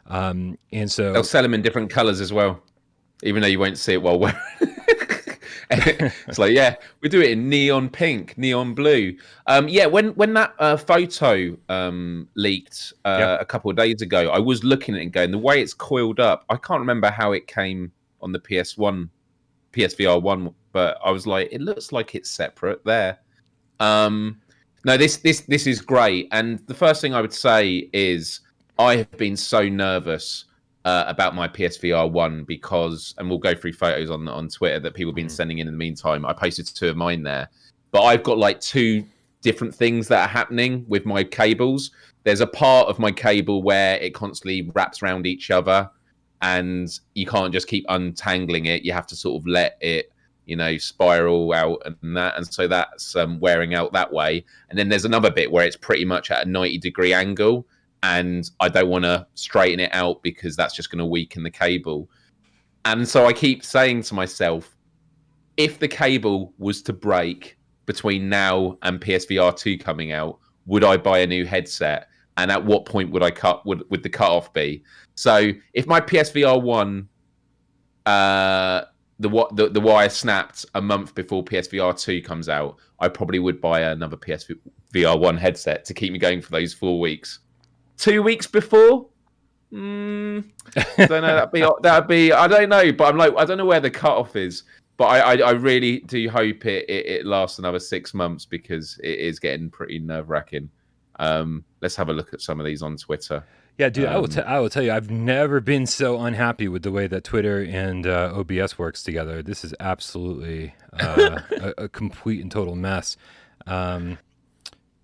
And so they'll sell them in different colors as well, even though you won't see it while wearing it. It's like, yeah, we do it in neon pink, neon blue. Yeah, when that photo leaked a couple of days ago, I was looking at it and going, the way it's coiled up, I can't remember how it came on the PSVR 1, but I was like, it looks like it's separate there. No, this is great. And the first thing I would say is I have been so nervous about my PSVR 1 because, and we'll go through photos on Twitter that people have been sending in the meantime. I posted 2 of mine there, but I've got like 2 different things that are happening with my cables. There's a part of my cable where it constantly wraps around each other, and you can't just keep untangling it. You have to sort of let it, spiral out and that, and so that's wearing out that way. And then there's another bit where it's pretty much at a 90-degree angle, and I don't want to straighten it out because that's just going to weaken the cable. And so I keep saying to myself, if the cable was to break between now and PSVR 2 coming out, would I buy a new headset? And at what point would would the cutoff be? So if my PSVR 1, the wire snapped a month before PSVR 2 comes out, I probably would buy another PSVR 1 headset to keep me going for those 4 weeks. 2 weeks before, I don't know. That'd be. I don't know, but I'm like, I don't know where the cutoff is. But I really do hope it lasts another 6 months because it is getting pretty nerve-wracking. Let's have a look at some of these on Twitter. Yeah, dude, I will tell you, I've never been so unhappy with the way that Twitter and OBS works together. This is absolutely a complete and total mess.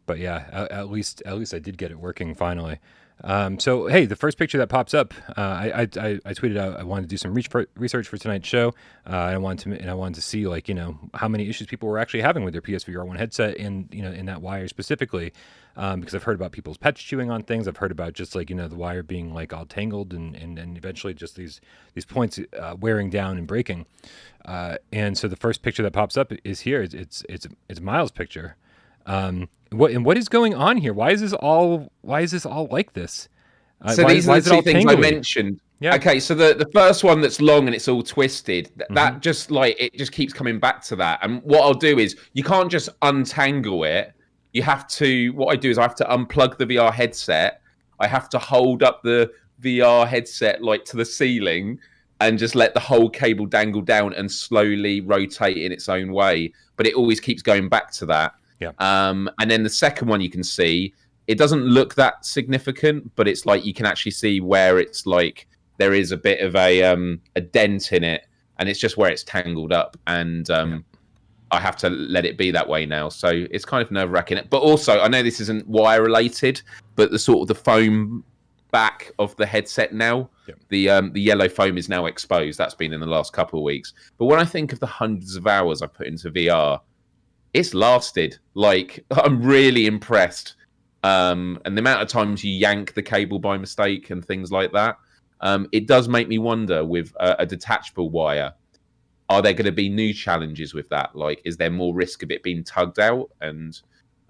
But yeah, at least I did get it working finally. So hey, the first picture that pops up, I tweeted out I wanted to do some research for tonight's show. I wanted to see like how many issues people were actually having with their PSVR1 headset, and in that wire specifically, because I've heard about people's pets chewing on things. I've heard about just like the wire being like all tangled and eventually just these points wearing down and breaking. And so the first picture that pops up is here. It's Myles' picture. What is going on here? Why is this all like this? So these are the two things I mentioned. Yeah. Okay, so the first one that's long and it's all twisted, that just like it just keeps coming back to that. And what I'll do is you can't just untangle it. You have to. What I do is I have to unplug the VR headset. I have to hold up the VR headset like to the ceiling and just let the whole cable dangle down and slowly rotate in its own way. But it always keeps going back to that. Yeah. And then the second one you can see, it doesn't look that significant, but it's like you can actually see where it's like there is a bit of a dent in it, and it's just where it's tangled up. And I have to let it be that way now. So it's kind of nerve-wracking. But also, I know this isn't wire related, but the sort of the foam back of the headset now, the yellow foam is now exposed. That's been in the last couple of weeks. But when I think of the hundreds of hours I've put into VR, it's lasted. Like, I'm really impressed. And the amount of times you yank the cable by mistake and things like that, it does make me wonder with a detachable wire, are there going to be new challenges with that? Like, is there more risk of it being tugged out? And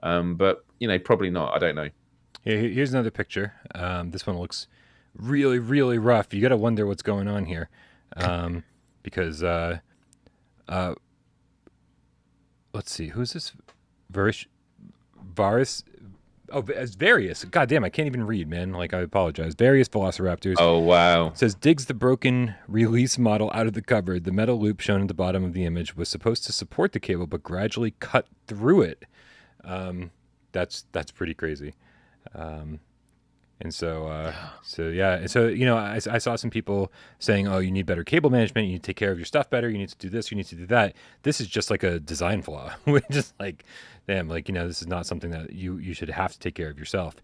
but probably not. I don't know. Here's another picture. This one looks really, really rough. You got to wonder what's going on here, because let's see, who's this? Varus. Oh, it's Various. God damn, I can't even read, man. Like, I apologize. Various Velociraptors. Oh, wow. It says, digs the broken release model out of the cupboard. The metal loop shown at the bottom of the image was supposed to support the cable, but gradually cut through it. That's pretty crazy. And so yeah. And so, I saw some people saying, oh, you need better cable management. You need to take care of your stuff better. You need to do this. You need to do that. This is just like a design flaw. We're just like, damn, like, this is not something that you should have to take care of yourself.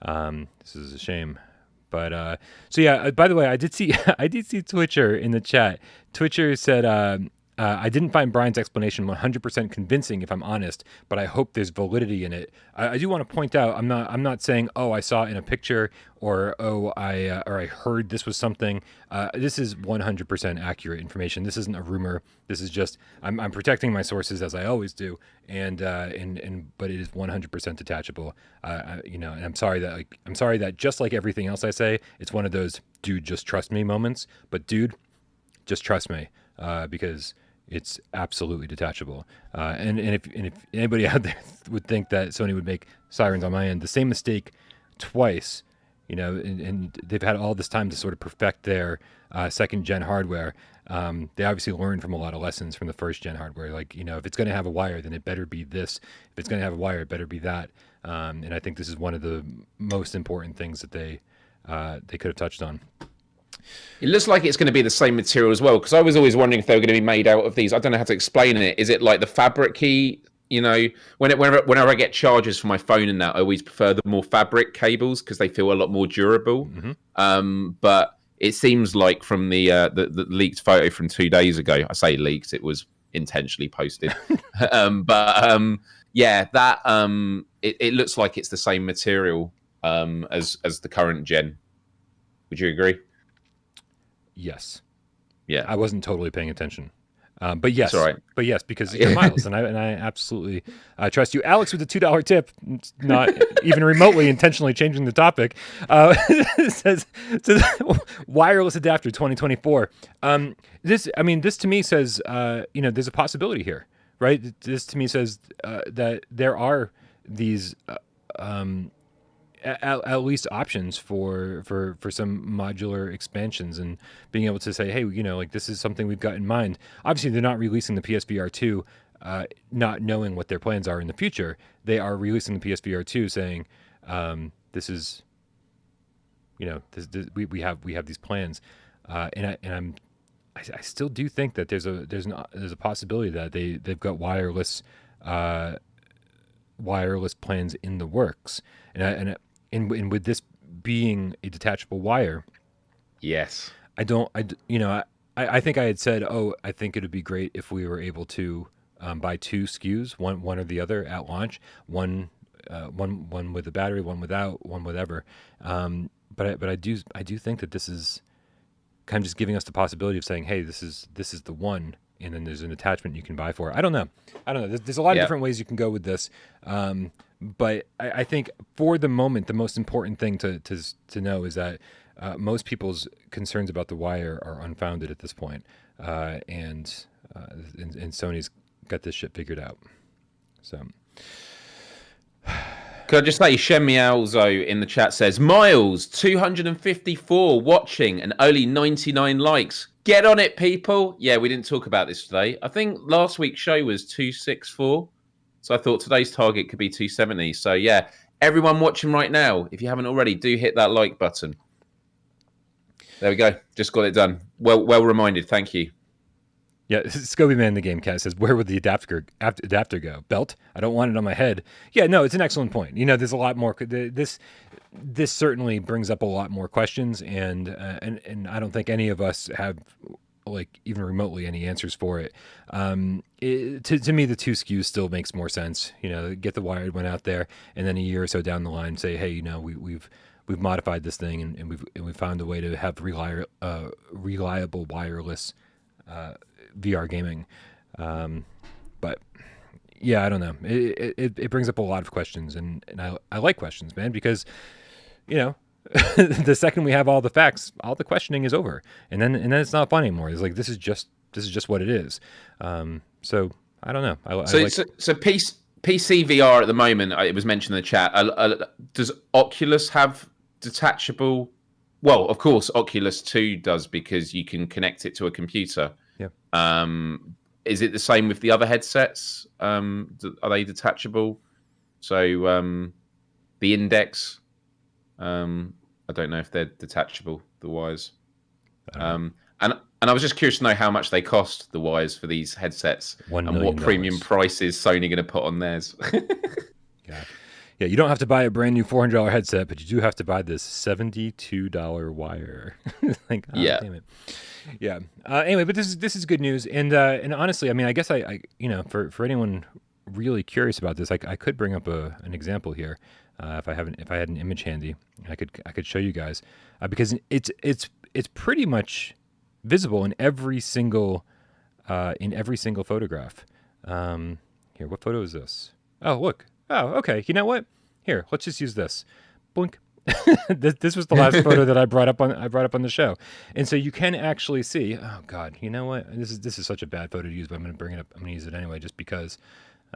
This is a shame. But, so yeah, by the way, I did see Twitcher in the chat. Twitcher said, I didn't find Brian's explanation 100% convincing, if I'm honest, but I hope there's validity in it. I do want to point out, I'm not saying, oh, I saw it in a picture, or I heard this was something. This is 100% accurate information. This isn't a rumor. This is just I'm protecting my sources as I always do, and but it is 100% detachable. And I'm sorry that just like everything else I say, it's one of those dude, just trust me moments. But dude, just trust me, because it's absolutely detachable. And if anybody out there would think that Sony would make sirens on my end, the same mistake twice, and they've had all this time to sort of perfect their second gen hardware. They obviously learned from a lot of lessons from the first gen hardware. Like, if it's going to have a wire, then it better be this. If it's going to have a wire, it better be that. And I think this is one of the most important things that they could have touched on. It looks like it's going to be the same material as well, because I was always wondering if they were going to be made out of these. I don't know how to explain it. Is it like the fabric-y? Whenever I get chargers for my phone and that, I always prefer the more fabric cables because they feel a lot more durable. Mm-hmm. But it seems like from the leaked photo from 2 days ago, I say leaked, it was intentionally posted. Yeah, that it looks like it's the same material as the current gen. Would you agree? Yes. Yeah. I wasn't totally paying attention. But yes. It's all right. But yes, because you're Myles, and I absolutely trust you. Alex with the $2 tip, not even remotely intentionally changing the topic, says wireless adapter 2024. This to me says, there's a possibility here, right? This to me says that there are these at least options for some modular expansions, and being able to say, hey, like, this is something we've got in mind. Obviously, they're not releasing the PSVR2 not knowing what their plans are in the future. They are releasing the PSVR2 saying, this is, we have these plans, and I still do think that there's a possibility that they've got wireless plans in the works, and with this being a detachable wire, Yes. I think I had said, oh, I think it would be great if we were able to buy two SKUs, one or the other at launch, one with a battery, one without, one whatever. But I do think that this is kind of just giving us the possibility of saying, hey, this is the one, and then there's an attachment you can buy for it. I don't know. There's a lot of different ways you can go with this. But I think for the moment, the most important thing to know is that most people's concerns about the wire are unfounded at this point, and Sony's got this shit figured out. So, could I just say, Shem Mialzo in the chat says, Myles 254 watching and only 99 likes. Get on it, people. Yeah, we didn't talk about this today. I think last week's show was 264. So I thought today's target could be 270. So yeah, everyone watching right now, if you haven't already, do hit that like button. There we go. Just got it done. Well reminded. Thank you. Yeah, Scobie Man in the GameCast says, where would the adapter go? Belt? I don't want it on my head. Yeah, no, it's an excellent point. There's a lot more. This certainly brings up a lot more questions, and I don't think any of us have even remotely any answers for it. To me, the two SKUs still makes more sense. Get the wired one out there, and then a year or so down the line, say, hey, we've modified this thing, and we've found a way to have reliable wireless VR gaming. But yeah, I don't know. It brings up a lot of questions, and I like questions, man, because the second we have all the facts, all the questioning is over, and then it's not fun anymore. It's like this is just what it is. So I don't know. So PCVR at the moment, it was mentioned in the chat. Does Oculus have detachable? Well, of course, Oculus 2 does, because you can connect it to a computer. Yeah. Is it the same with the other headsets? Are they detachable? So the Index, I don't know if they're detachable, the wires. And I was just curious to know how much they cost, the wires for these headsets, and what premium prices Sony going to put on theirs. Yeah, you don't have to buy a brand new $400 headset, but you do have to buy this $72 wire. Yeah. Damn it. Yeah. Anyway, but this is good news, and honestly, I mean, I guess I for anyone really curious about this, I could bring up an example here, if I had an image handy, I could show you guys, because it's pretty much visible in every single photograph. Here, what photo is this? Oh, look. Oh, okay. You know what? Here, let's just use this. Blink. This was the last photo that I brought up on the show, and so you can actually see. Oh God, you know what? This is such a bad photo to use, but I'm going to bring it up. I'm going to use it anyway, just because.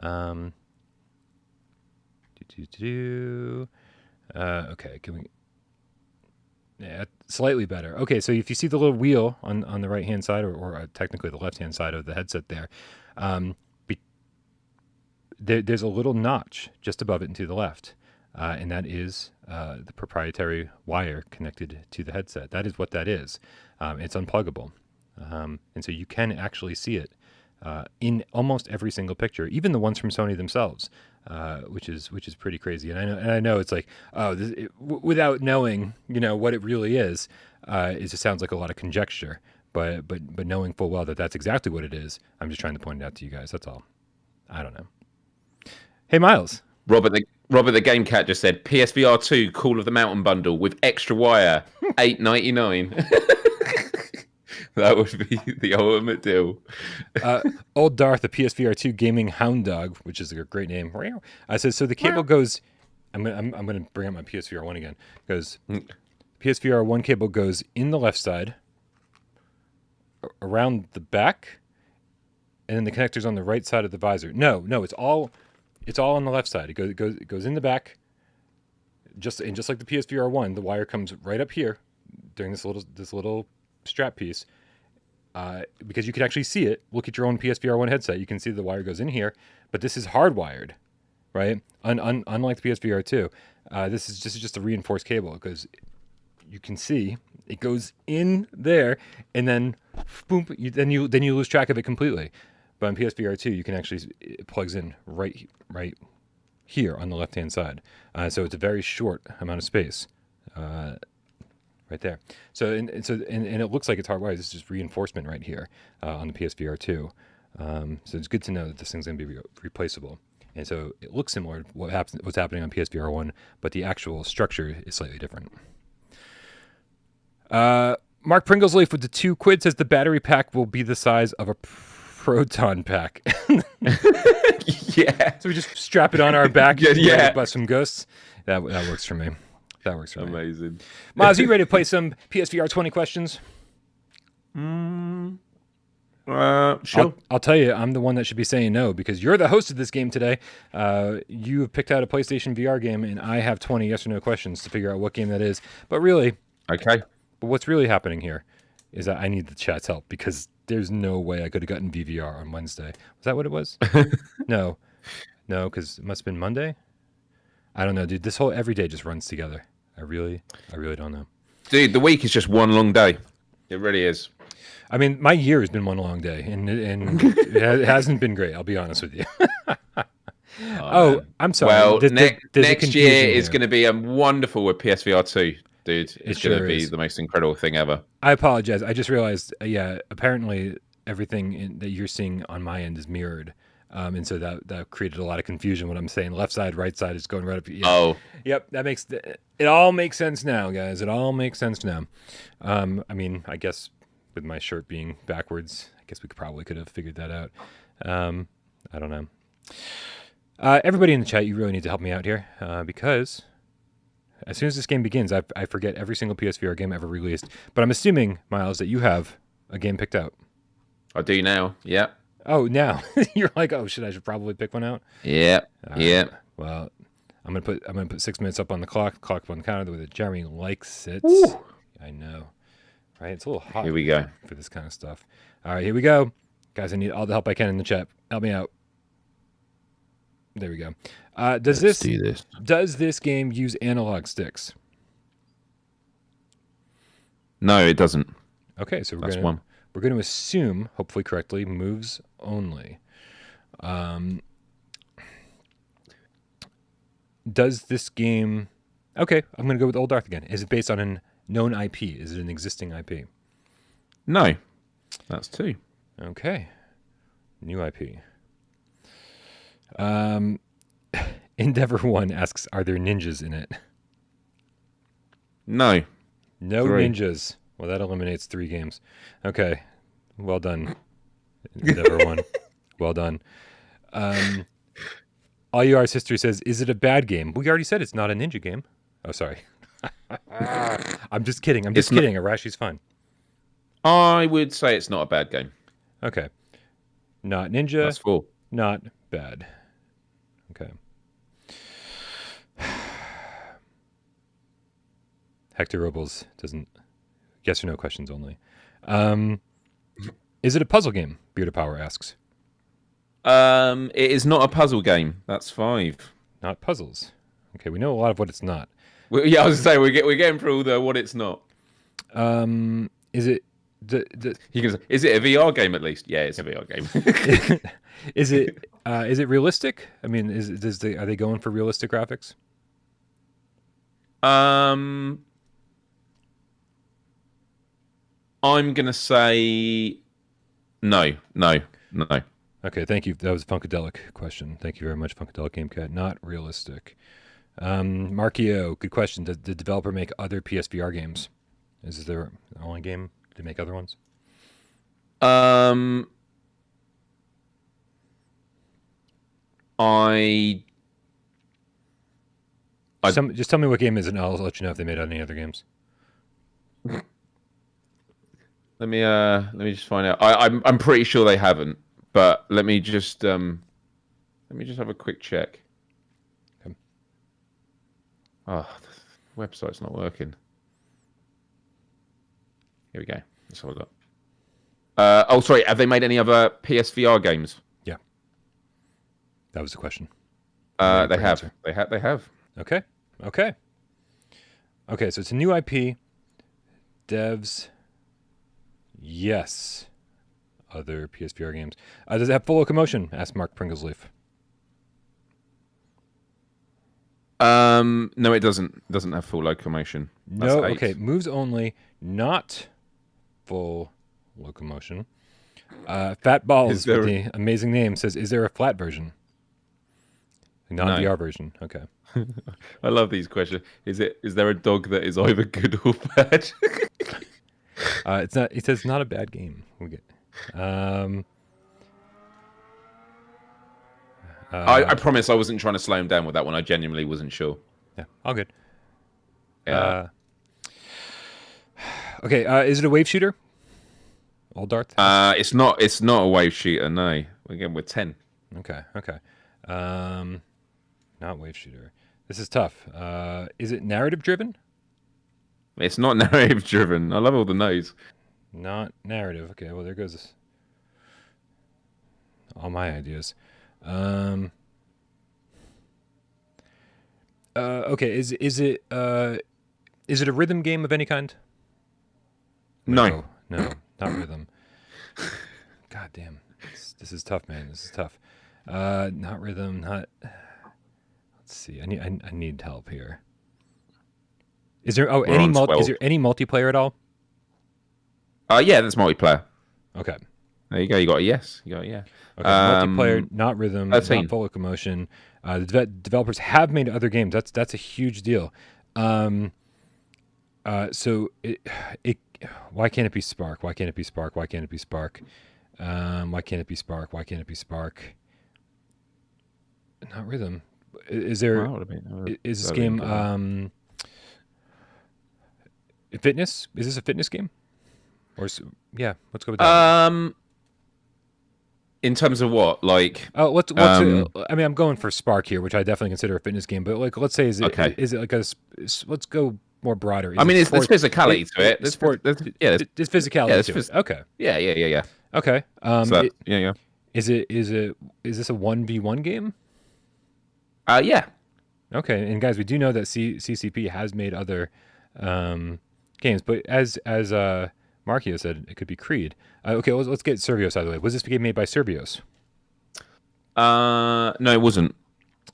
Okay, can we? Yeah, slightly better. Okay, so if you see the little wheel on the right hand side, or technically the left hand side of the headset there, there's a little notch just above it and to the left, and that is the proprietary wire connected to the headset. That is what that is. It's unpluggable, and so you can actually see it in almost every single picture, even the ones from Sony themselves, which is pretty crazy. And I know it's like, without knowing what it really is, it just sounds like a lot of conjecture. But knowing full well that that's exactly what it is, I'm just trying to point it out to you guys. That's all. I don't know. Hey, Myles. Robert the Game Cat just said PSVR 2 Call of the Mountain bundle with extra wire, $8.99. That would be the ultimate deal. Old Darth, the PSVR 2 gaming hound dog, which is a great name. Says, so the cable goes. I'm going to bring up my PSVR 1 again. Goes PSVR 1 cable goes in the left side, around the back, and then the connector's on the right side of the visor. No, it's all on the left side. It goes in the back. Just like the PSVR 1, the wire comes right up here during this little strap piece. Because you can actually see it. Look at your own PSVR 1 headset. You can see the wire goes in here, but this is hardwired, right? Unlike the PSVR 2, this is just a reinforced cable, because you can see it goes in there, and then boom, then you lose track of it completely. But on PSVR 2, you can actually, it plugs in right here on the left hand side. So it's a very short amount of space Right there. So and it looks like it's hardwired. This is just reinforcement right here on the PSVR2. So it's good to know that this thing's going to be replaceable. And so it looks similar to what's happening on PSVR1, but the actual structure is slightly different. Mark Pringlesleaf with the £2 says the battery pack will be the size of a proton pack. Yeah. So we just strap it on our back. Yeah. By some ghosts. That works for me. That works for me. Amazing. Myles, are you ready to play some PSVR 20 questions? Sure. I'll tell you, I'm the one that should be saying no because you're the host of this game today. You have picked out a PlayStation VR game, and I have 20 yes or no questions to figure out what game that is. But really, Okay. But what's really happening here is that I need the chat's help because there's no way I could have gotten VVR on Wednesday. Was that what it was? No, because it must have been Monday. I don't know, dude. This whole every day just runs together. I really don't know. Dude, the week is just one long day. It really is. I mean, my year has been one long day, and it hasn't been great. I'll be honest with you. I'm sorry. Well, There's next year is here. going to be wonderful with PSVR 2, dude. It's going to be the most incredible thing ever. I apologize. I just realized, apparently everything that you're seeing on my end is mirrored. And so that created a lot of confusion when I'm saying left side, right side is going right up. Yeah. Oh. Yep, it all makes sense now, guys. It all makes sense now. I mean, I guess with my shirt being backwards, I guess we could have figured that out. I don't know. Everybody in the chat, you really need to help me out here because as soon as this game begins, I forget every single PSVR game ever released. But I'm assuming, Myles, that you have a game picked out. I do now. Yeah. Oh, now you're like, oh, I should probably pick one out. Yeah. Yeah. Well, I'm gonna put 6 minutes up on the clock. Clock up on the counter the way that Jeremy likes it. Woo. I know, right? It's a little hot. Here we go for this kind of stuff. All right, here we go, guys. I need all the help I can in the chat. Help me out. There we go. Does this game use analog sticks? No, it doesn't. Okay, so That's one. We're going to assume, hopefully correctly, moves only. Does this game... Okay, I'm going to go with Old Darth again. Is it based on a known IP? Is it an existing IP? No. That's 2. Okay. New IP. Endeavor 1 asks, are there ninjas in it? No. No 3. ninjas. Well, that eliminates 3 games. Okay. Well done, Endeavor 1. Well done. All You Are's History says, is it a bad game? We already said it's not a ninja game. Oh, sorry. I'm just kidding. Arashi's fine. I would say it's not a bad game. Okay. Not ninja. That's 4. Not bad. Okay. Hector Robles doesn't... Yes or no questions only. Is it a puzzle game? Beard of Power asks. It is not a puzzle game. That's 5. Not puzzles. Okay, we know a lot of what it's not. Well, yeah, I was going to say, we're getting through all the what it's not. Is it... Is it a VR game at least? Yeah, it's a VR game. Is it realistic? I mean, are they going for realistic graphics? I'm gonna say no. Okay, thank you. That was a Funkadelic question. Thank you very much, Funkadelic GameCat. Not realistic. Markio, good question. Did the developer make other PSVR games? Is this their only game? Did they make other ones? Just tell me what game it is, and I'll let you know if they made any other games. Let me just find out. I'm pretty sure they haven't, but let me just have a quick check. Okay. Oh, the website's not working. Here we go. That's all I got. Sorry. Have they made any other PSVR games? Yeah. That was the question. They have. They have. Okay. So it's a new IP. Devs. Yes. Other PSVR games. Does it have full locomotion? Asked Mark Pringlesleaf. No, it doesn't. It doesn't have full locomotion. That's No. 8. Okay. Moves only, not full locomotion. Fat Balls with the amazing name says, "Is there a flat version? Not VR version." Okay. I love these questions. Is there a dog that is either good or bad? It's not. It says not a bad game. We get. I promise I wasn't trying to slow him down with that one. I genuinely wasn't sure. Yeah, all good. Yeah. Okay. Is it a wave shooter? All Darth? It's not. It's not a wave shooter. No. Again, we're 10. Okay. Not wave shooter. This is tough. Is it narrative driven? It's not narrative driven. I love all the no's. Not narrative. Okay. Well, there goes all my ideas. Okay. Is it a rhythm game of any kind? No. No, not rhythm. God damn. This is tough, man. This is tough. Not rhythm. Not. Let's see. I need help here. Is there is there any multiplayer at all? Yeah, that's multiplayer. Okay. There you go. You got a yes. You got a yeah. Okay. Multiplayer, not rhythm, 13. not full locomotion. The developers have made other games. That's a huge deal. So why can't it be Sparc? Why can't it be Sparc? Why can't it be Sparc? Why can't it be Sparc? Why can't it be Sparc? Not rhythm. Is there? Is this game fitness? Is this a fitness game? Or yeah, let's go with that. In terms of what, like? Oh, what's I mean, I'm going for Sparc here, which I definitely consider a fitness game. But like, let's say, is it like a? Let's go more broader. I mean, there's physicality to it. There's physicality to it. Okay. Yeah. Okay. Yeah. Is this a 1v1 game? Yeah. Okay, and guys, we do know that CCP has made other games, but as Markio said, it could be Creed. Okay, let's get Survios out of the way. Was this game made by Survios? No, it wasn't.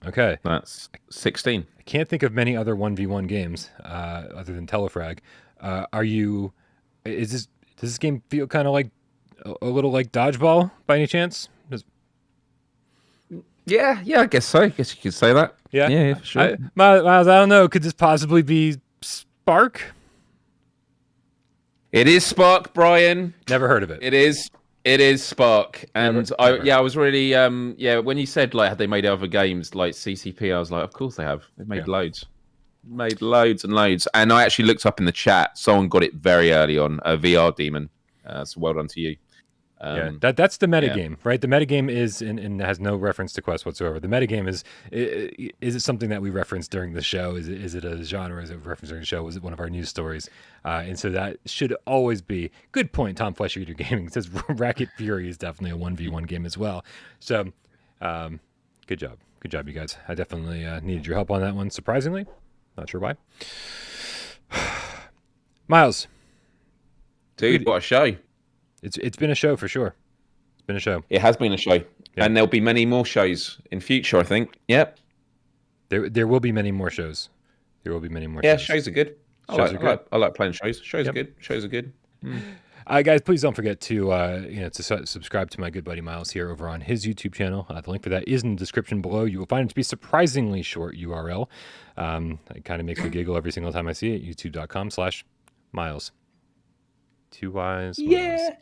Okay. That's 16. I can't think of many other 1v1 games other than Telefrag. Does this game feel kind of like a little like Dodgeball by any chance? Yeah, I guess so. I guess you could say that. Yeah, for sure. Myles, I don't know. Could this possibly be Sparc? It is Sparc, Brian. Never heard of it. It is Sparc, and I was really when you said like had they made other games like CCP, I was like, of course they have. They've made loads, and loads. And I actually looked up in the chat. Someone got it very early on. A VR Demon. So well done to you. That's the metagame, right? The metagame is and has no reference to Quest whatsoever. The metagame is it something that we referenced during the show? Is it a genre? Is it referenced during the show? Was it one of our news stories? And so that should always be good point. Tom Flesher Eater Gaming says Racket Fury is definitely a 1v1 game as well. So good job, you guys. I definitely needed your help on that one. Surprisingly, not sure why. Myles, dude, what a show! It's been a show for sure. It's been a show. It has been a show, and there'll be many more shows in future. I think. Yep. There will be many more shows. There will be many more. Yeah, shows are good. I like playing shows. Shows are good. Shows are good. Guys, please don't forget to subscribe to my good buddy Myles here over on his YouTube channel. The link for that is in the description below. You will find it to be surprisingly short URL. It kind of makes me giggle every single time I see it. YouTube.com/Myles. 2 Y's. Yeah.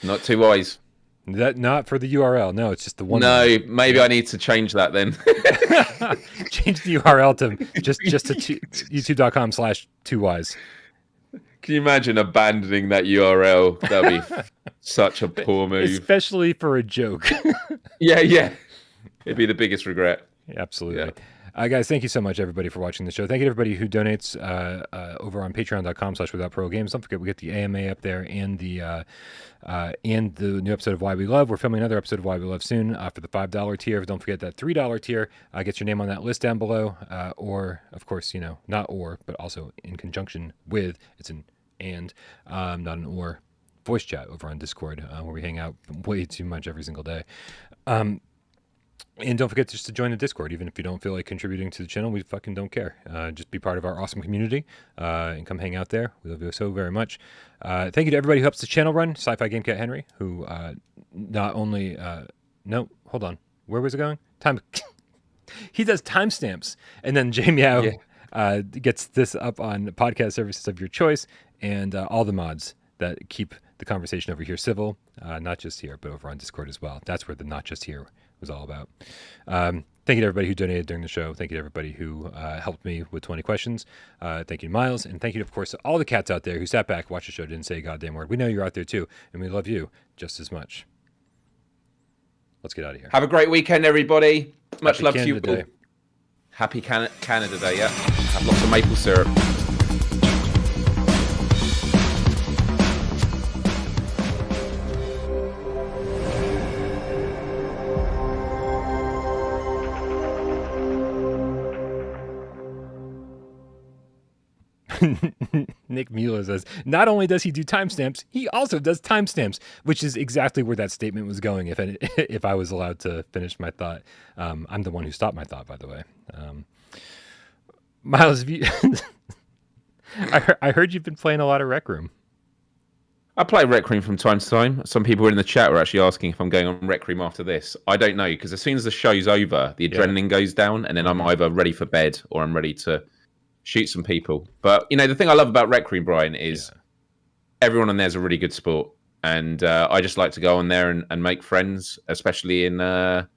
Not 2 Y's. That not for the URL. No, it's just the one. No, maybe I need to change that then. Change the URL to just to youtube.com/2 Y's. Can you imagine abandoning that URL? That'd be such a poor move. Especially for a joke. Yeah. It'd be the biggest regret. Absolutely. Yeah. Guys, thank you so much, everybody, for watching the show. Thank you to everybody who donates over on patreon.com/withoutprogames. Don't forget, we get the AMA up there and the new episode of Why We Love. We're filming another episode of Why We Love soon for the $5 tier. Don't forget that $3 tier gets your name on that list down below. Or, of course, not or, but also in conjunction with, it's an and, not an or, voice chat over on Discord, where we hang out way too much every single day. And don't forget just to join the Discord, even if you don't feel like contributing to the channel. We fucking don't care. Just be part of our awesome community and come hang out there. We love you so very much. Thank you to everybody who helps the channel run. Sci-Fi Game Cat Henry, who not only... no, hold on. Where was it going? Time... He does timestamps. And then JMeow gets this up on podcast services of your choice and all the mods that keep the conversation over here civil. Not just here, but over on Discord as well. That's where the not just here was all about. Thank you to everybody who donated during the show. Thank you to everybody who helped me with 20 questions. Thank you to Myles. And thank you, of course, to all the cats out there who sat back, watched the show, didn't say a goddamn word. We know you're out there too, and we love you just as much. Let's get out of here. Have a great weekend, everybody. Much Happy love to Canada you. Day. Happy Canada Day, yeah. Have lots of maple syrup. Nick Mueller says, not only does he do timestamps, he also does timestamps, which is exactly where that statement was going. If I was allowed to finish my thought, I'm the one who stopped my thought, by the way. Myles, have you I heard you've been playing a lot of Rec Room. I play Rec Room from time to time. Some people in the chat were actually asking if I'm going on Rec Room after this. I don't know, because as soon as the show's over, the adrenaline goes down, and then I'm either ready for bed or I'm ready to shoot some people. But, you know, the thing I love about Rec Room, Brian, is everyone on there is a really good sport. And I just like to go on there and make friends, especially in the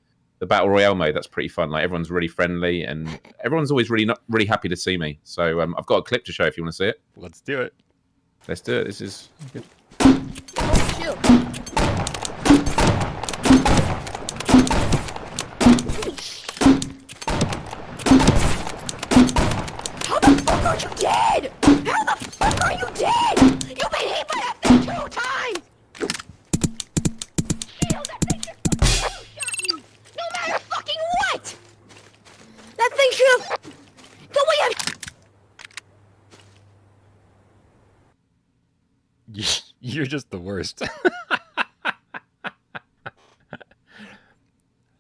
Battle Royale mode. That's pretty fun. Like, everyone's really friendly, and everyone's always really happy to see me. So I've got a clip to show if you want to see it. Let's do it. Let's do it. This is good. Oh, shoot. How the fuck are you dead? How the fuck are you dead? You've been hit by that thing 2 times! Shield, that thing should fucking two-shot you! No matter fucking what! That thing should have... Don't we have... You're just the worst. All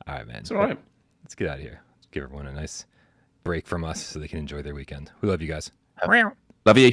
right, man. It's all right. Let's get out of here. Let's give everyone a nice break from us so they can enjoy their weekend. We love you guys. Love you.